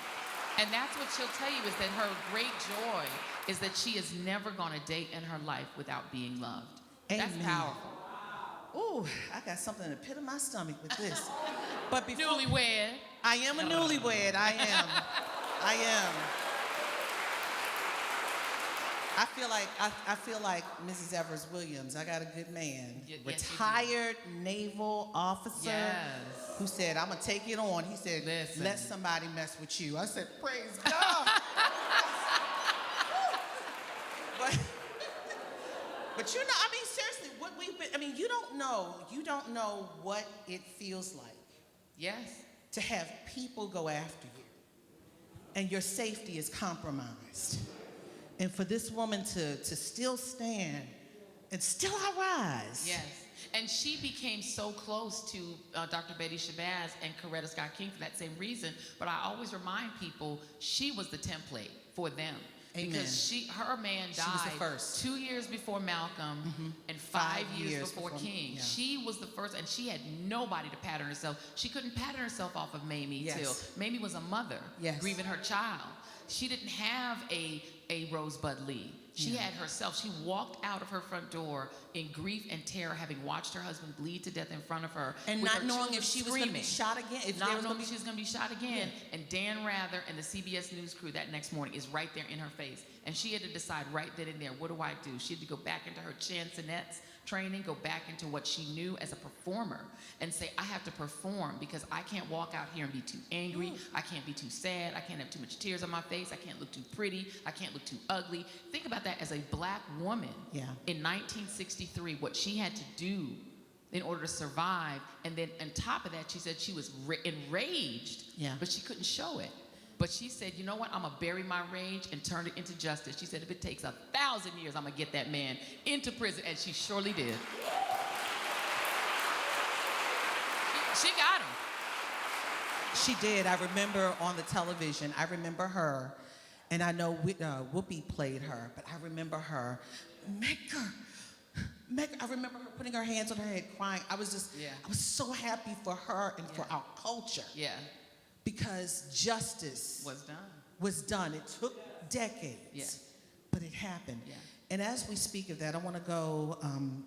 And that's what she'll tell you, is that her great joy is that she is never going to date in her life without being loved. Amen. That's powerful. Ooh, I got something in the pit of my stomach with this. But before, Newlywed. I am a newlywed, I am. I am. I feel like Mrs. Evers Williams. I got a good man, Yes, retired naval officer, Yes. who said, "I'm gonna take it on." He said, Listen. "Let somebody mess with you." I said, "Praise God." But you know, I mean, seriously, what we've been. I mean, you don't know what it feels like Yes. to have people go after you, and your safety is compromised. And for this woman to still stand and still arise. Yes. And she became so close to Dr. Betty Shabazz and Coretta Scott King for that same reason. But I always remind people, she was the template for them. Amen. Because her man died She was the first. 2 years before Malcolm and 5 years before King. yeah. She was the first, and she had nobody to pattern herself. She couldn't pattern herself off of Mamie Yes. till Mamie was a mother Yes. grieving her child. She didn't have a Rosebud Lee. She had herself, she walked out of her front door in grief and terror, having watched her husband bleed to death in front of her. And with not her knowing if children she was going to be screaming. shot again. If there Not was knowing gonna if she was going to be shot again. And Dan Rather and the CBS News crew that next morning is right there in her face. And she had to decide right then and there, what do I do? She had to go back into her chansonettes training, go back into what she knew as a performer and say, I have to perform because I can't walk out here and be too angry. I can't be too sad. I can't have too much tears on my face. I can't look too pretty. I can't look too ugly. Think about that as a black woman in 1963, what she had to do in order to survive. And then on top of that, she said she was enraged, but she couldn't show it. But she said, you know what, I'm gonna bury my rage and turn it into justice. She said, if it takes 1,000 years, I'm gonna get that man into prison, and she surely did. She got him. She did. I remember on the television, I remember her, and I know Whoopi played her, but I remember her, Medgar, I remember her putting her hands on her head crying. I was so happy for her and for our culture. Because justice was done. It took decades, but it happened. And as we speak of that, I want to go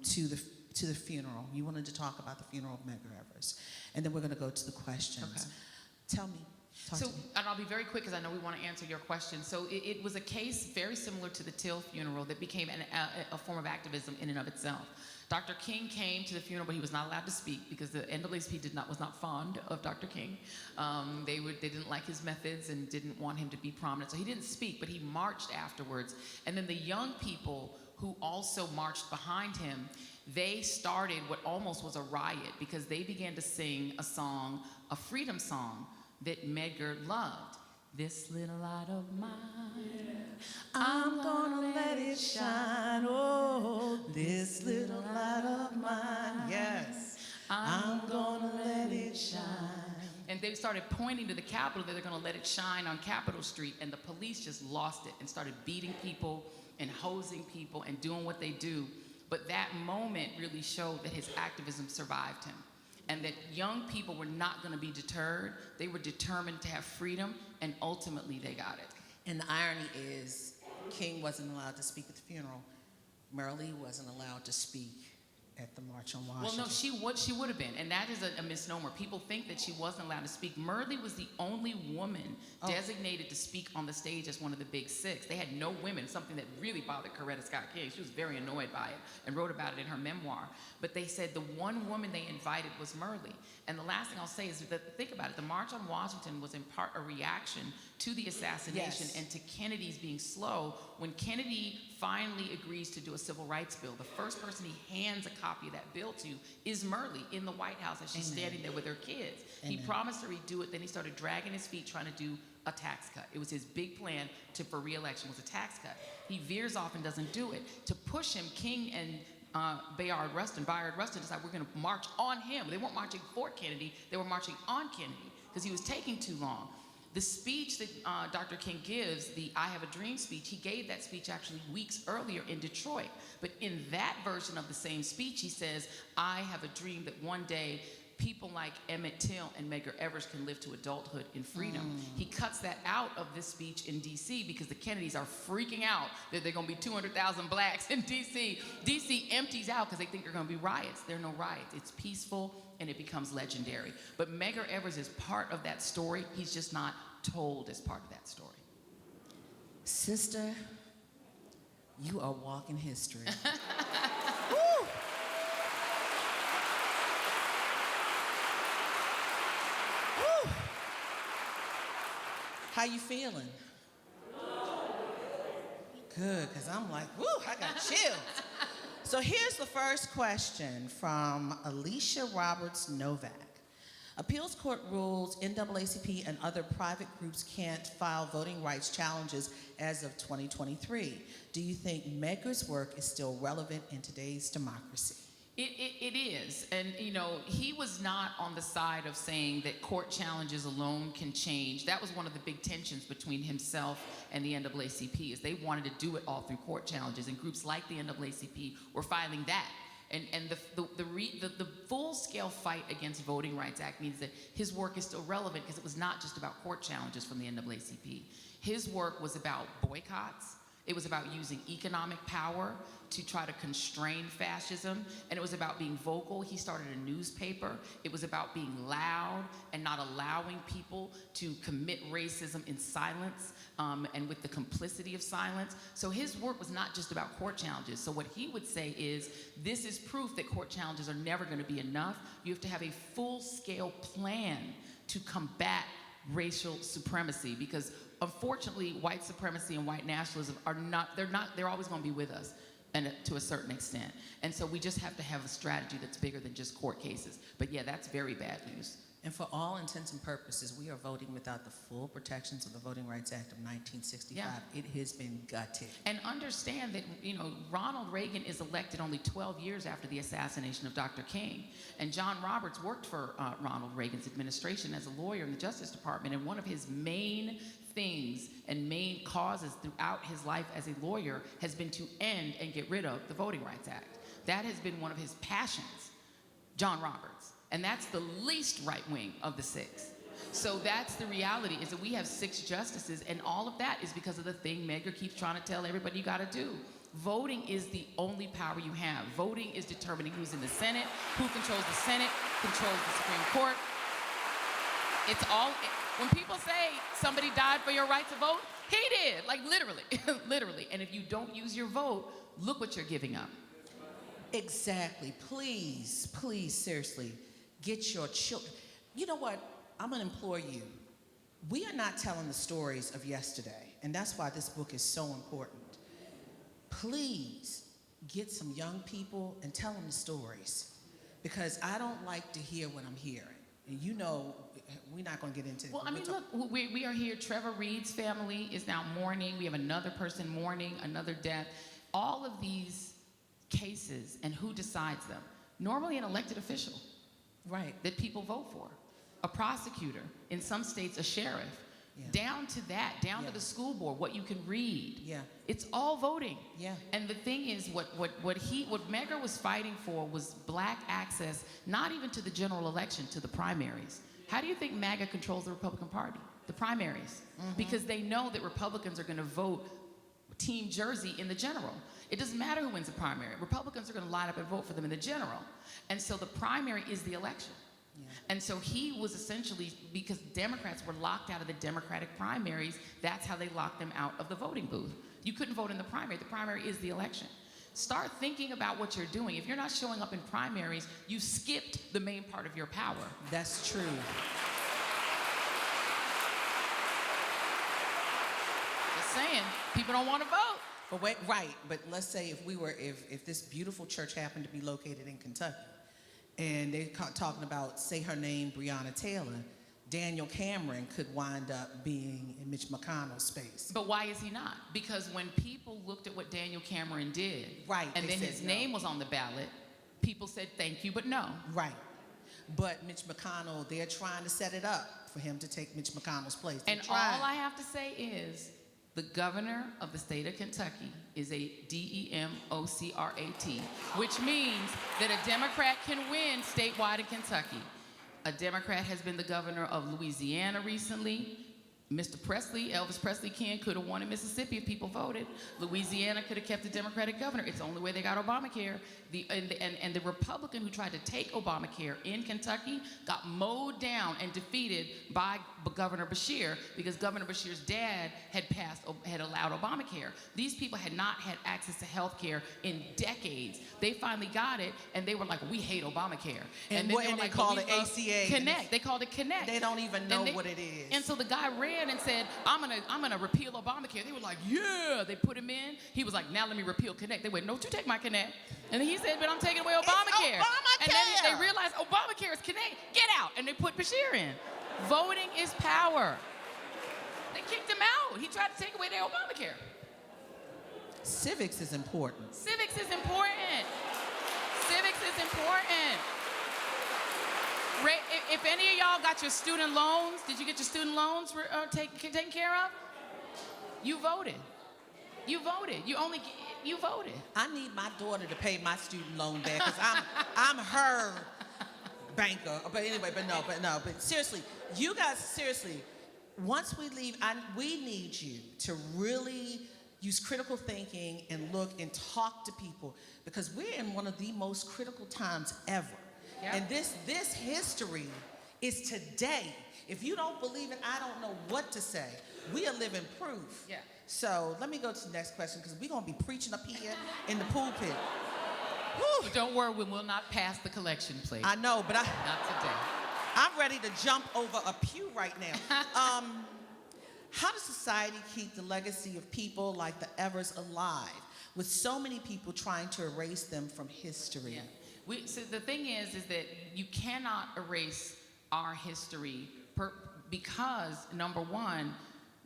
to the funeral. You wanted to talk about the funeral of Medgar Evers, and then we're going to go to the questions. Okay. Tell me. Talk to me. And I'll be very quick because I know we want to answer your question. So it was a case very similar to the Till funeral that became a form of activism in and of itself. Dr. King came to the funeral, but he was not allowed to speak because the NAACP was not fond of Dr. King. They didn't like his methods and didn't want him to be prominent. So he didn't speak, but he marched afterwards. And then the young people who also marched behind him, they started what almost was a riot because they began to sing a song, a freedom song that Medgar loved. This little light of mine, I'm gonna let it shine. Oh, this little light of mine, yes, I'm gonna let it shine. And they started pointing to the Capitol that they're gonna let it shine on Capitol Street, and the police just lost it and started beating people and hosing people and doing what they do. But that moment really showed that his activism survived him, and that young people were not going to be deterred. They were determined to have freedom, and ultimately they got it. And the irony is, King wasn't allowed to speak at the funeral. Myrlie wasn't allowed to speak at the March on Washington. Well, no, she would have been, and that is a misnomer. People think that she wasn't allowed to speak. Myrlie was the only woman designated to speak on the stage as one of the big six. They had no women, something that really bothered Coretta Scott King. She was very annoyed by it and wrote about it in her memoir. But they said the one woman they invited was Myrlie. And the last thing I'll say is that, think about it, the March on Washington was in part a reaction to the assassination and to Kennedy's being slow. When Kennedy finally agrees to do a civil rights bill, the first person he hands a copy of that bill to is Myrlie in the White House as she's standing there with her kids. He promised her he'd do it, then he started dragging his feet trying to do a tax cut. It was his big plan for re-election was a tax cut. He veers off and doesn't do it. To push him, King and Bayard Rustin decided we're going to march on him. They weren't marching for Kennedy, they were marching on Kennedy because he was taking too long. The speech that Dr. King gives, the I Have a Dream speech, he gave that speech actually weeks earlier in Detroit. But in that version of the same speech, he says, I have a dream that one day people like Emmett Till and Medgar Evers can live to adulthood in freedom. He cuts that out of this speech in D.C. because the Kennedys are freaking out that there are going to be 200,000 blacks in D.C. D.C. empties out because they think there are going to be riots. There are no riots. It's peaceful, and it becomes legendary. But Medgar Evers is part of that story. He's just not told as part of that story. Sister, you are walking history. How you feeling? Good, because I'm like, woo, I got chills. So here's the first question from Alicia Roberts Novak. Appeals court rules NAACP and other private groups can't file voting rights challenges as of 2023. Do you think Medgar's work is still relevant in today's democracy? It is, and he was not on the side of saying that court challenges alone can change. That was one of the big tensions between himself and the NAACP, is they wanted to do it all through court challenges, and groups like the NAACP were filing that. And the full-scale fight against Voting Rights Act means that his work is still relevant because it was not just about court challenges from the NAACP. His work was about boycotts It was about using economic power to try to constrain fascism, and it was about being vocal. He started a newspaper. It was about being loud and not allowing people to commit racism in silence and with the complicity of silence. So his work was not just about court challenges. So what he would say is, this is proof that court challenges are never going to be enough. You have to have a full-scale plan to combat racial supremacy, because unfortunately, white supremacy and white nationalism they're always going to be with us, and to a certain extent. And so we just have to have a strategy that's bigger than just court cases. But yeah, that's very bad news. And for all intents and purposes, we are voting without the full protections of the Voting Rights Act of 1965. Yeah. It has been gutted. And understand that, Ronald Reagan is elected only 12 years after the assassination of Dr. King. And John Roberts worked for Ronald Reagan's administration as a lawyer in the Justice Department. And one of his main things and main causes throughout his life as a lawyer has been to end and get rid of the Voting Rights Act. That has been one of his passions, John Roberts. And that's the least right wing of the six. So that's the reality, is that we have 6 justices, and all of that is because of the thing Medgar keeps trying to tell everybody you gotta do. Voting is the only power you have. Voting is determining who's in the Senate, who controls the Senate, controls the Supreme Court. It's all, when people say somebody died for your right to vote, he did, like literally, literally. And if you don't use your vote, look what you're giving up. Exactly. Please, please, seriously, get your children. You know what? I'm going to implore you. We are not telling the stories of yesterday, and that's why this book is so important. Please get some young people and tell them the stories, because I don't like to hear what I'm hearing. And we're not going to get into it. Well, I mean, look, we are here. Trevor Reid's family is now mourning. We have another person mourning, another death. All of these cases, and who decides them? Normally an elected official. Right. That people vote for. A prosecutor, in some states a sheriff, down to that, down to the school board, what you can read. Yeah. It's all voting. Yeah. And the thing is, what Medgar was fighting for was black access, not even to the general election, to the primaries. How do you think MAGA controls the Republican Party? The primaries. Mm-hmm. Because they know that Republicans are going to vote Team Jersey in the general. It doesn't matter who wins the primary. Republicans are going to line up and vote for them in the general. And so the primary is the election. Yeah. And so he was essentially, because Democrats were locked out of the Democratic primaries, that's how they locked them out of the voting booth. You couldn't vote in the primary. The primary is the election. Start thinking about what you're doing. If you're not showing up in primaries, you skipped the main part of your power. That's true. Just saying, people don't want to vote. But wait, right, but let's say if this beautiful church happened to be located in Kentucky, and they're talking about, say her name, Breonna Taylor, Daniel Cameron could wind up being in Mitch McConnell's space. But why is he not? Because when people looked at what Daniel Cameron did, right, and then his name was on the ballot, people said thank you, but no. Right. But Mitch McConnell, they're trying to set it up for him to take Mitch McConnell's place. And all I have to say is, the governor of the state of Kentucky is a DEMOCRAT, which means that a Democrat can win statewide in Kentucky. A Democrat has been the governor of Louisiana recently. Mr. Presley, Elvis Presley could have won in Mississippi if people voted. Louisiana could have kept a Democratic governor. It's the only way they got Obamacare. And the Republican who tried to take Obamacare in Kentucky got mowed down and defeated by Governor Beshear, because Governor Beshear's dad had allowed Obamacare. These people had not had access to health care in decades. They finally got it, and they were like, we hate Obamacare. And they called it ACA. Connect. They called it Connect. They don't even know what it is. And so the guy ran and said, I'm gonna repeal Obamacare. They were like, yeah. They put him in. He was like, now let me repeal Connect. They went, no, you take my Connect. And then he said, but I'm taking away Obamacare. Obamacare. And then they realized Obamacare is Connect. Get out. And they put Beshear in. Voting is power. They kicked him out. He tried to take away their Obamacare. Civics is important. Civics is important. Civics is important. If any of y'all got your student loans, did you get your student loans taken care of? You voted. You voted. You voted. I need my daughter to pay my student loan back, because I'm her banker. But anyway, but seriously, you guys, seriously, once we leave, we need you to really, use critical thinking and look and talk to people, because we're in one of the most critical times ever. Yeah. And this history is today. If you don't believe it, I don't know what to say. We are living proof. Yeah. So let me go to the next question, because we're going to be preaching up here in the pulpit. Whew. Don't worry, we will not pass the collection plate. I know, but Not today. I'm ready to jump over a pew right now. How does society keep the legacy of people like the Evers alive, with so many people trying to erase them from history? Yeah. So the thing is that you cannot erase our history because, number one,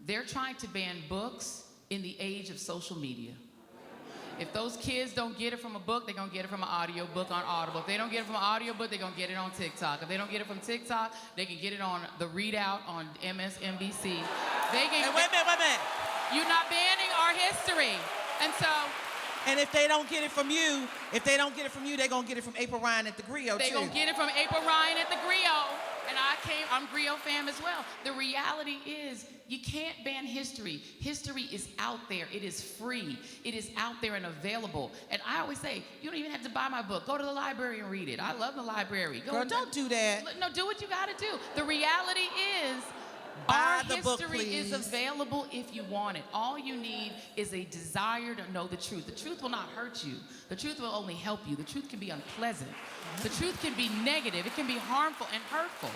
they're trying to ban books in the age of social media. If those kids don't get it from a book, they're going to get it from an audio book on Audible. If they don't get it from an audio book, they're going to get it on TikTok. If they don't get it from TikTok, they can get it on the ReidOut on MSNBC. They can. Hey, wait a minute. You're not banning our history. And so... And if they don't get it from you, they're going to get it from April Ryan at the Grio, too. They're going to get it from April Ryan at the Grio. And I'm Grio fam as well. The reality is, you can't ban history. History is out there. It is free. It is out there and available. And I always say, you don't even have to buy my book. Go to the library and read it. I love the library. Girl, don't do that. No, do what you got to do. The reality is, Buy our the book, history is please. available if you want it. All you need is a desire to know the truth. The truth will not hurt you. The truth will only help you. The truth can be unpleasant. The truth can be negative. It can be harmful and hurtful.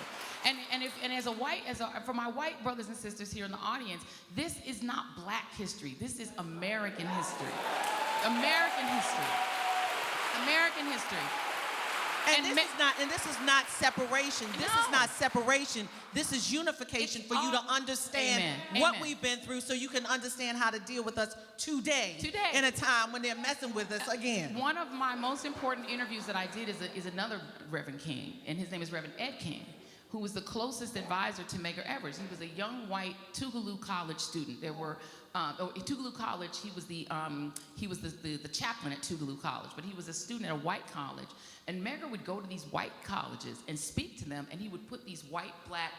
For my white brothers and sisters here in the audience, this is not Black history. This is American history. American history. American history. And this is not separation. This is not separation. This is unification for you to understand what we've been through, so you can understand how to deal with us today. In a time when they're messing with us again. One of my most important interviews that I did is another Reverend King, and his name is Reverend Ed King, who was the closest advisor to Medgar Evers. He was a young white Tougaloo College student. There were at Tougaloo College, he was the chaplain at Tougaloo College, but he was a student at a white college. And Medgar would go to these white colleges and speak to them, and he would put these white-black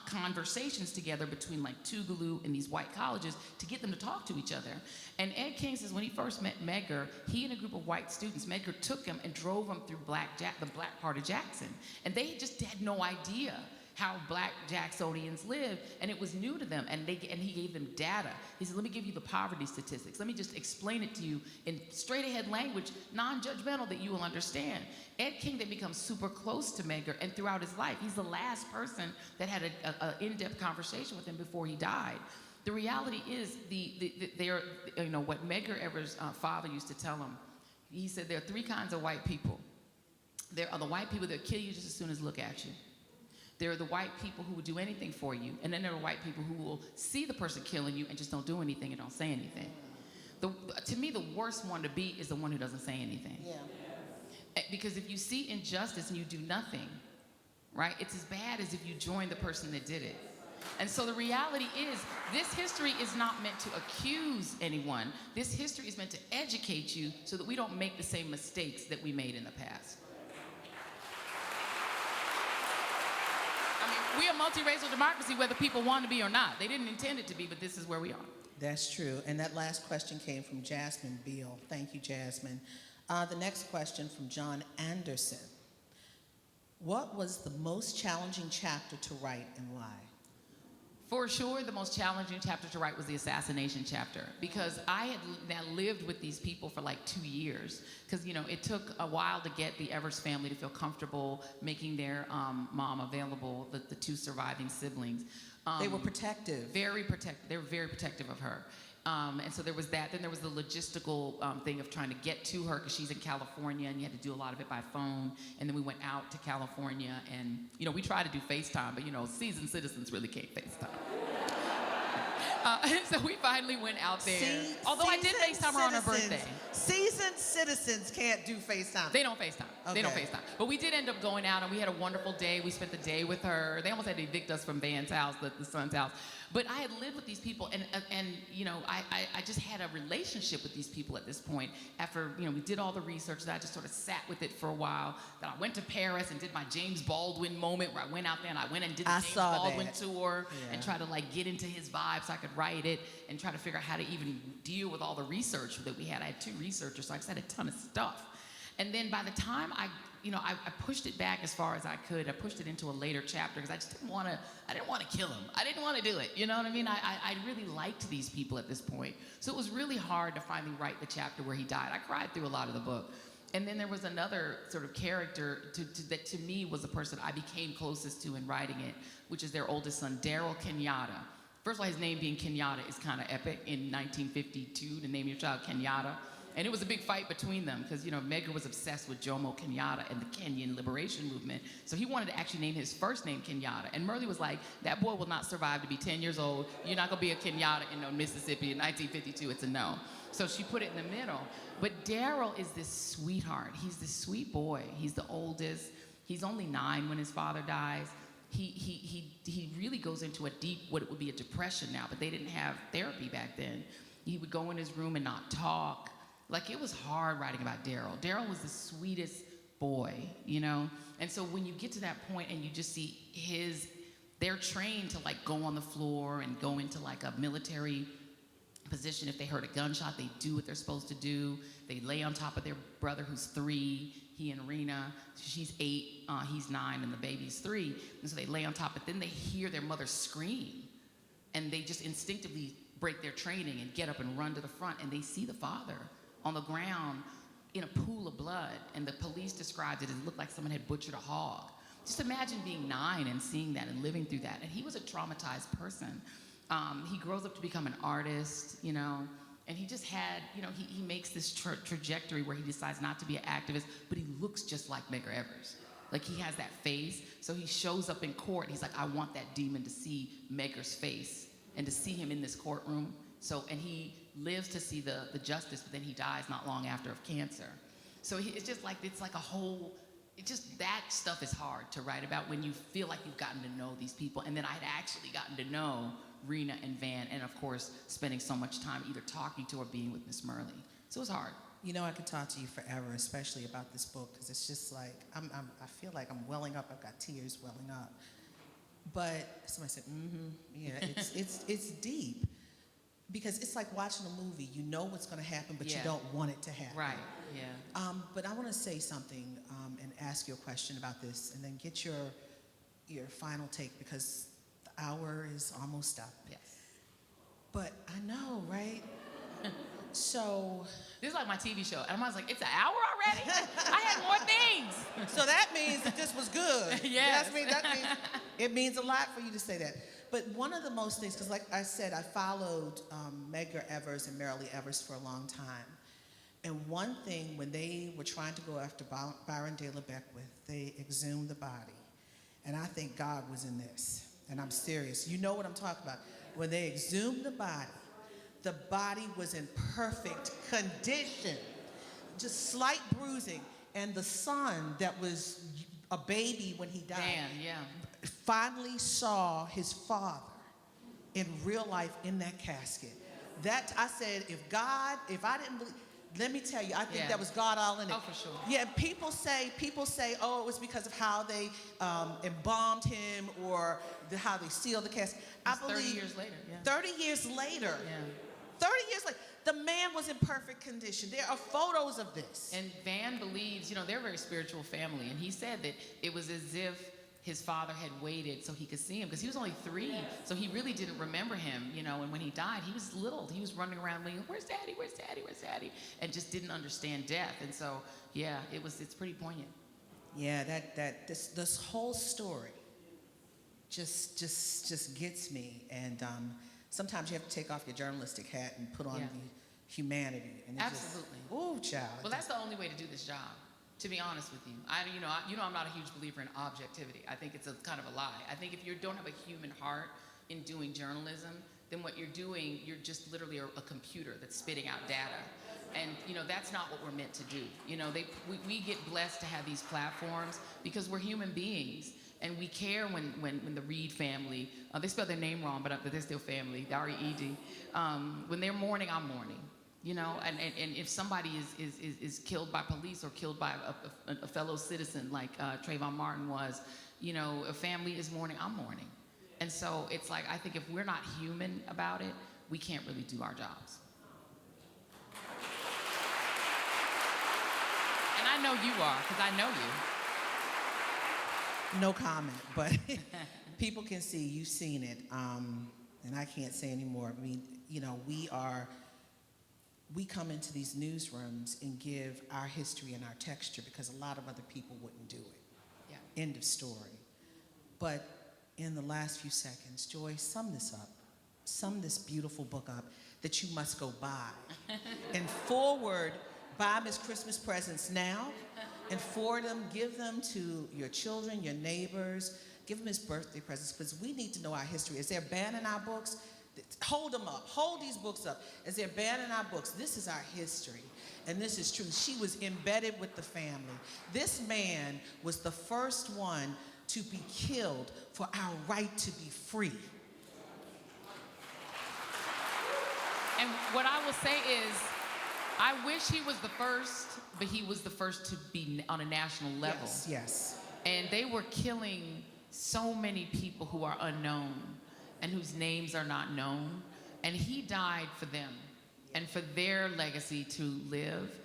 conversations together between like Tougaloo and these white colleges to get them to talk to each other. And Ed King says when he first met Medgar, he and a group of white students, Medgar took him and drove him through the black part of Jackson. And they just had no idea how Black Jacksonians live, and it was new to them, and he gave them data. He said, let me give you the poverty statistics. Let me just explain it to you in straight-ahead language, non-judgmental, that you will understand. Ed King then becomes super close to Medgar, and throughout his life, he's the last person that had an in-depth conversation with him before he died. The reality is, what Medgar Evers' father used to tell him, he said there are three kinds of white people. There are the white people that kill you just as soon as look at you. There are the white people who will do anything for you, and then there are white people who will see the person killing you and just don't do anything and don't say anything. To me, the worst one to be is the one who doesn't say anything. Yeah. Because if you see injustice and you do nothing, right, it's as bad as if you join the person that did it. And so the reality is, this history is not meant to accuse anyone. This history is meant to educate you so that we don't make the same mistakes that we made in the past. We are a multiracial democracy whether people want to be or not. They didn't intend it to be, but this is where we are. That's true. And that last question came from Jasmine Beal. Thank you, Jasmine. The next question from John Anderson. What was the most challenging chapter to write and why? For sure, the most challenging chapter to write was the assassination chapter, because I had now lived with these people for like 2 years. Because, it took a while to get the Evers family to feel comfortable making their mom available, the two surviving siblings. They were protective. Very protective. They were very protective of her. And so there was that. Then there was the logistical thing of trying to get to her because she's in California and you had to do a lot of it by phone. And then we went out to California and, we tried to do FaceTime, but, seasoned citizens really can't FaceTime. And so we finally went out there. Although I did FaceTime her on her birthday. Seasoned citizens can't do FaceTime. They don't FaceTime. They don't Okay. FaceTime. But we did end up going out, and we had a wonderful day. We spent the day with her. They almost had to evict us from Van's house, the son's house. But I had lived with these people, and you know, I just had a relationship with these people at this point. After, you know, we did all the research, and I just sort of sat with it for a while. Then I went to Paris and did my James Baldwin moment, where I went out there and I went and did the James Baldwin tour and try to like get into his vibe so I could write it and try to figure out how to even deal with all the research that we had. I had 2 researchers, so I just had a ton of stuff. And then by the time I pushed it back as far as I could. I pushed it into a later chapter because I just didn't want to kill him. I didn't want to do it. You know what I mean? I really liked these people at this point. So it was really hard to finally write the chapter where he died. I cried through a lot of the book. And then there was another sort of character that to me was the person I became closest to in writing it, which is their oldest son, Daryl Kenyatta. First of all, his name being Kenyatta is kind of epic. In 1952, to name your child Kenyatta. And it was a big fight between them because, you know, Medgar was obsessed with Jomo Kenyatta and the Kenyan liberation movement. So he wanted to actually name his first name Kenyatta. And Myrlie was like, that boy will not survive to be 10 years old. You're not going to be a Kenyatta in Mississippi in 1952. It's a no. So she put it in the middle. But Daryl is this sweetheart. He's this sweet boy. He's the oldest. He's only 9 when his father dies. He really goes into a deep, what it would be a depression now, but they didn't have therapy back then. He would go in his room and not talk. Like, it was hard writing about Daryl. Daryl was the sweetest boy, you know? And so when you get to that point and you just see they're trained to like go on the floor and go into like a military position. If they heard a gunshot, they do what they're supposed to do. They lay on top of their brother who's 3, he and Rena, she's 8, he's 9, and the baby's 3. And so they lay on top, but then they hear their mother scream and they just instinctively break their training and get up and run to the front, and they see the father on the ground in a pool of blood, and the police described it as it looked like someone had butchered a hog. Just imagine being 9 and seeing that and living through that. And he was a traumatized person. He grows up to become an artist, you know, and he just had, you know, he makes this trajectory where he decides not to be an activist, but he looks just like Medgar Evers. Like, he has that face, so he shows up in court, and he's like, I want that demon to see Medgar's face and to see him in this courtroom. So, and he lives to see the justice, but then he dies not long after of cancer. So it's just like, it's like a whole, that stuff is hard to write about when you feel like you've gotten to know these people. And then I had actually gotten to know Rena and Van, and of course, spending so much time either talking to or being with Miss Myrlie. So it was hard. You know, I could talk to you forever, especially about this book, because it's just like, I feel like I'm welling up. I've got tears welling up. But somebody said, yeah, it's deep. Because it's like watching a movie. You know what's going to happen, but you don't want it to happen. Right, yeah. But I want to say something and ask you a question about this, and then get your final take, because the hour is almost up. Yes. But I know, right? So this is like my TV show, and I was like, it's an hour already? I had more things. So that means that this was good. Yes. That means it means a lot for you to say that. But one of the most things, because like I said, I followed Medgar Evers and Myrlie Evers for a long time. And one thing, when they were trying to go after Byron de la Beckwith, they exhumed the body. And I think God was in this. And I'm serious. You know what I'm talking about. When they exhumed the body was in perfect condition. Just slight bruising. And the son that was a baby when he died, Dan, yeah. finally saw his father in real life in that casket. That, I said, if I didn't believe, let me tell you, I think that was God all in it. Oh, for sure. Yeah, people say, oh, it was because of how they embalmed him or how they sealed the casket. I believe 30 years later, yeah. 30 years later. Yeah. 30 years later. The man was in perfect condition. There are photos of this. And Van believes, you know, they're a very spiritual family, and he said that it was as if his father had waited so he could see him, because he was only 3, so he really didn't remember him, you know, and when he died, he was little. He was running around like, where's Daddy, where's Daddy, where's Daddy, and just didn't understand death. And so, yeah, it's pretty poignant. Yeah, this whole story just gets me, and sometimes you have to take off your journalistic hat and put on the humanity. And Absolutely. Oh, child. Well, that's the only way to do this job, to be honest with you. I'm not a huge believer in objectivity. I think it's a kind of a lie. I think if you don't have a human heart in doing journalism, then what you're doing, you're just literally a computer that's spitting out data. And that's not what we're meant to do. We get blessed to have these platforms because we're human beings, and we care when the Reid family, they spell their name wrong, but they're still family, the R-E-E-D. When they're mourning, I'm mourning. And if somebody is killed by police or killed by a fellow citizen like Trayvon Martin was, a family is mourning, I'm mourning. And so it's like, I think if we're not human about it, we can't really do our jobs. And I know you are, because I know you. No comment, but people can see, you've seen it, and I can't say anymore. I mean, we come into these newsrooms and give our history and our texture because a lot of other people wouldn't do it. Yeah. End of story. But in the last few seconds, Joy, sum this up. Sum this beautiful book up that you must go buy. And forward, buy them as Christmas presents now, and forward them, give them to your children, your neighbors, give them as birthday presents, because we need to know our history. Is there a ban in our books? Hold them up. Hold these books up. Is there a ban in our books? This is our history, and this is true. She was embedded with the family. This man was the first one to be killed for our right to be free. And what I will say is, I wish he was the first, but he was the first to be on a national level. Yes, yes. And they were killing so many people who are unknown and whose names are not known. And he died for them and for their legacy to live.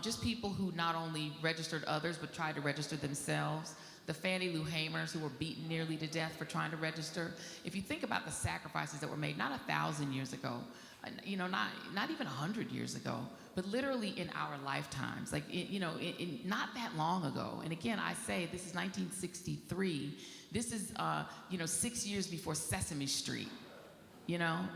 Just people who not only registered others, but tried to register themselves. The Fannie Lou Hamers, who were beaten nearly to death for trying to register. If you think about the sacrifices that were made, not 1,000 years ago, not even 100 years ago, but literally in our lifetimes, like, not that long ago. And again, I say this is 1963. This is, 6 years before Sesame Street,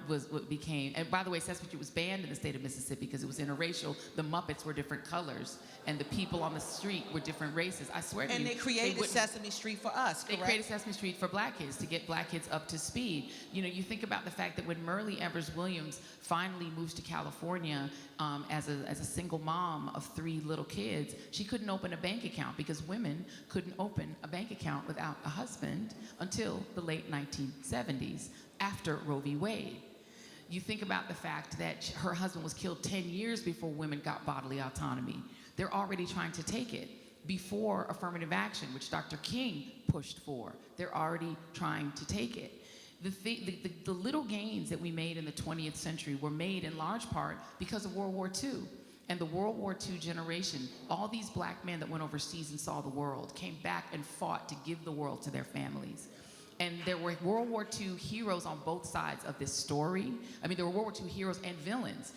was what became, and by the way, Sesame Street was banned in the state of Mississippi because it was interracial. The Muppets were different colors, and the people on the street were different races. I swear to you. And they created Sesame Street for us, correct? They created Sesame Street for black kids, to get black kids up to speed. You think about the fact that when Myrlie Evers Williams finally moves to California as a single mom of 3 little kids, she couldn't open a bank account because women couldn't open a bank account without a husband until the late 1970s. After Roe v. Wade. You think about the fact that her husband was killed 10 years before women got bodily autonomy. They're already trying to take it. Before affirmative action, which Dr. King pushed for, they're already trying to take it. The little gains that we made in the 20th century were made in large part because of World War II. And the World War II generation, all these black men that went overseas and saw the world, came back and fought to give the world to their families. And there were World War II heroes on both sides of this story. I mean, there were World War II heroes and villains.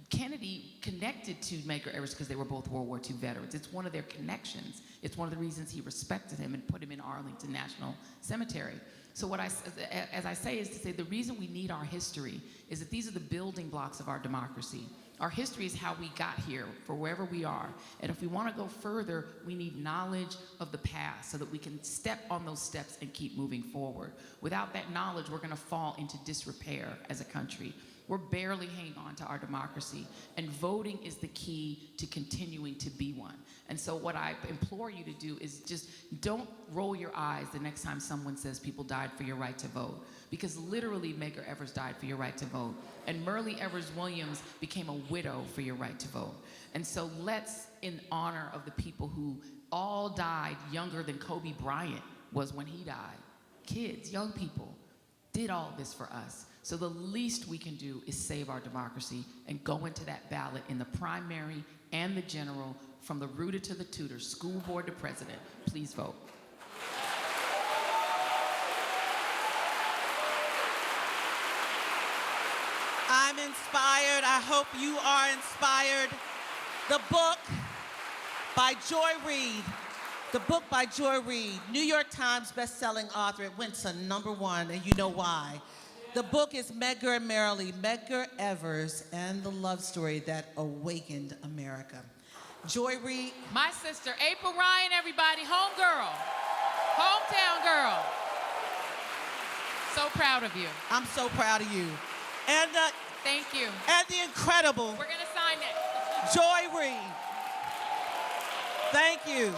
Kennedy connected to Medgar Evers because they were both World War II veterans. It's one of their connections. It's one of the reasons he respected him and put him in Arlington National Cemetery. So as I say, is to say the reason we need our history is that these are the building blocks of our democracy. Our history is how we got here, for wherever we are. And if we want to go further, we need knowledge of the past so that we can step on those steps and keep moving forward. Without that knowledge, we're going to fall into disrepair as a country. We're barely hanging on to our democracy, and voting is the key to continuing to be one. And so what I implore you to do is just don't roll your eyes the next time someone says people died for your right to vote, because literally Medgar Evers died for your right to vote, and Myrlie Evers Williams became a widow for your right to vote. And so let's, in honor of the people who all died younger than Kobe Bryant was when he died, kids, young people, did all this for us. So the least we can do is save our democracy and go into that ballot in the primary and the general, from the rooter to the tutor, school board to president. Please vote. I'm inspired. I hope you are inspired. The book by Joy Reid. The book by Joy Reid, New York Times best-selling author. It went to #1, and you know why. The book is Medgar and Myrlie, Medgar Evers, and the love story that awakened America. Joy Reid. My sister, April Ryan, everybody, home girl, hometown girl. So proud of you. I'm so proud of you. And, Thank you. and the incredible We're going to sign it. Joy Reid. Thank you.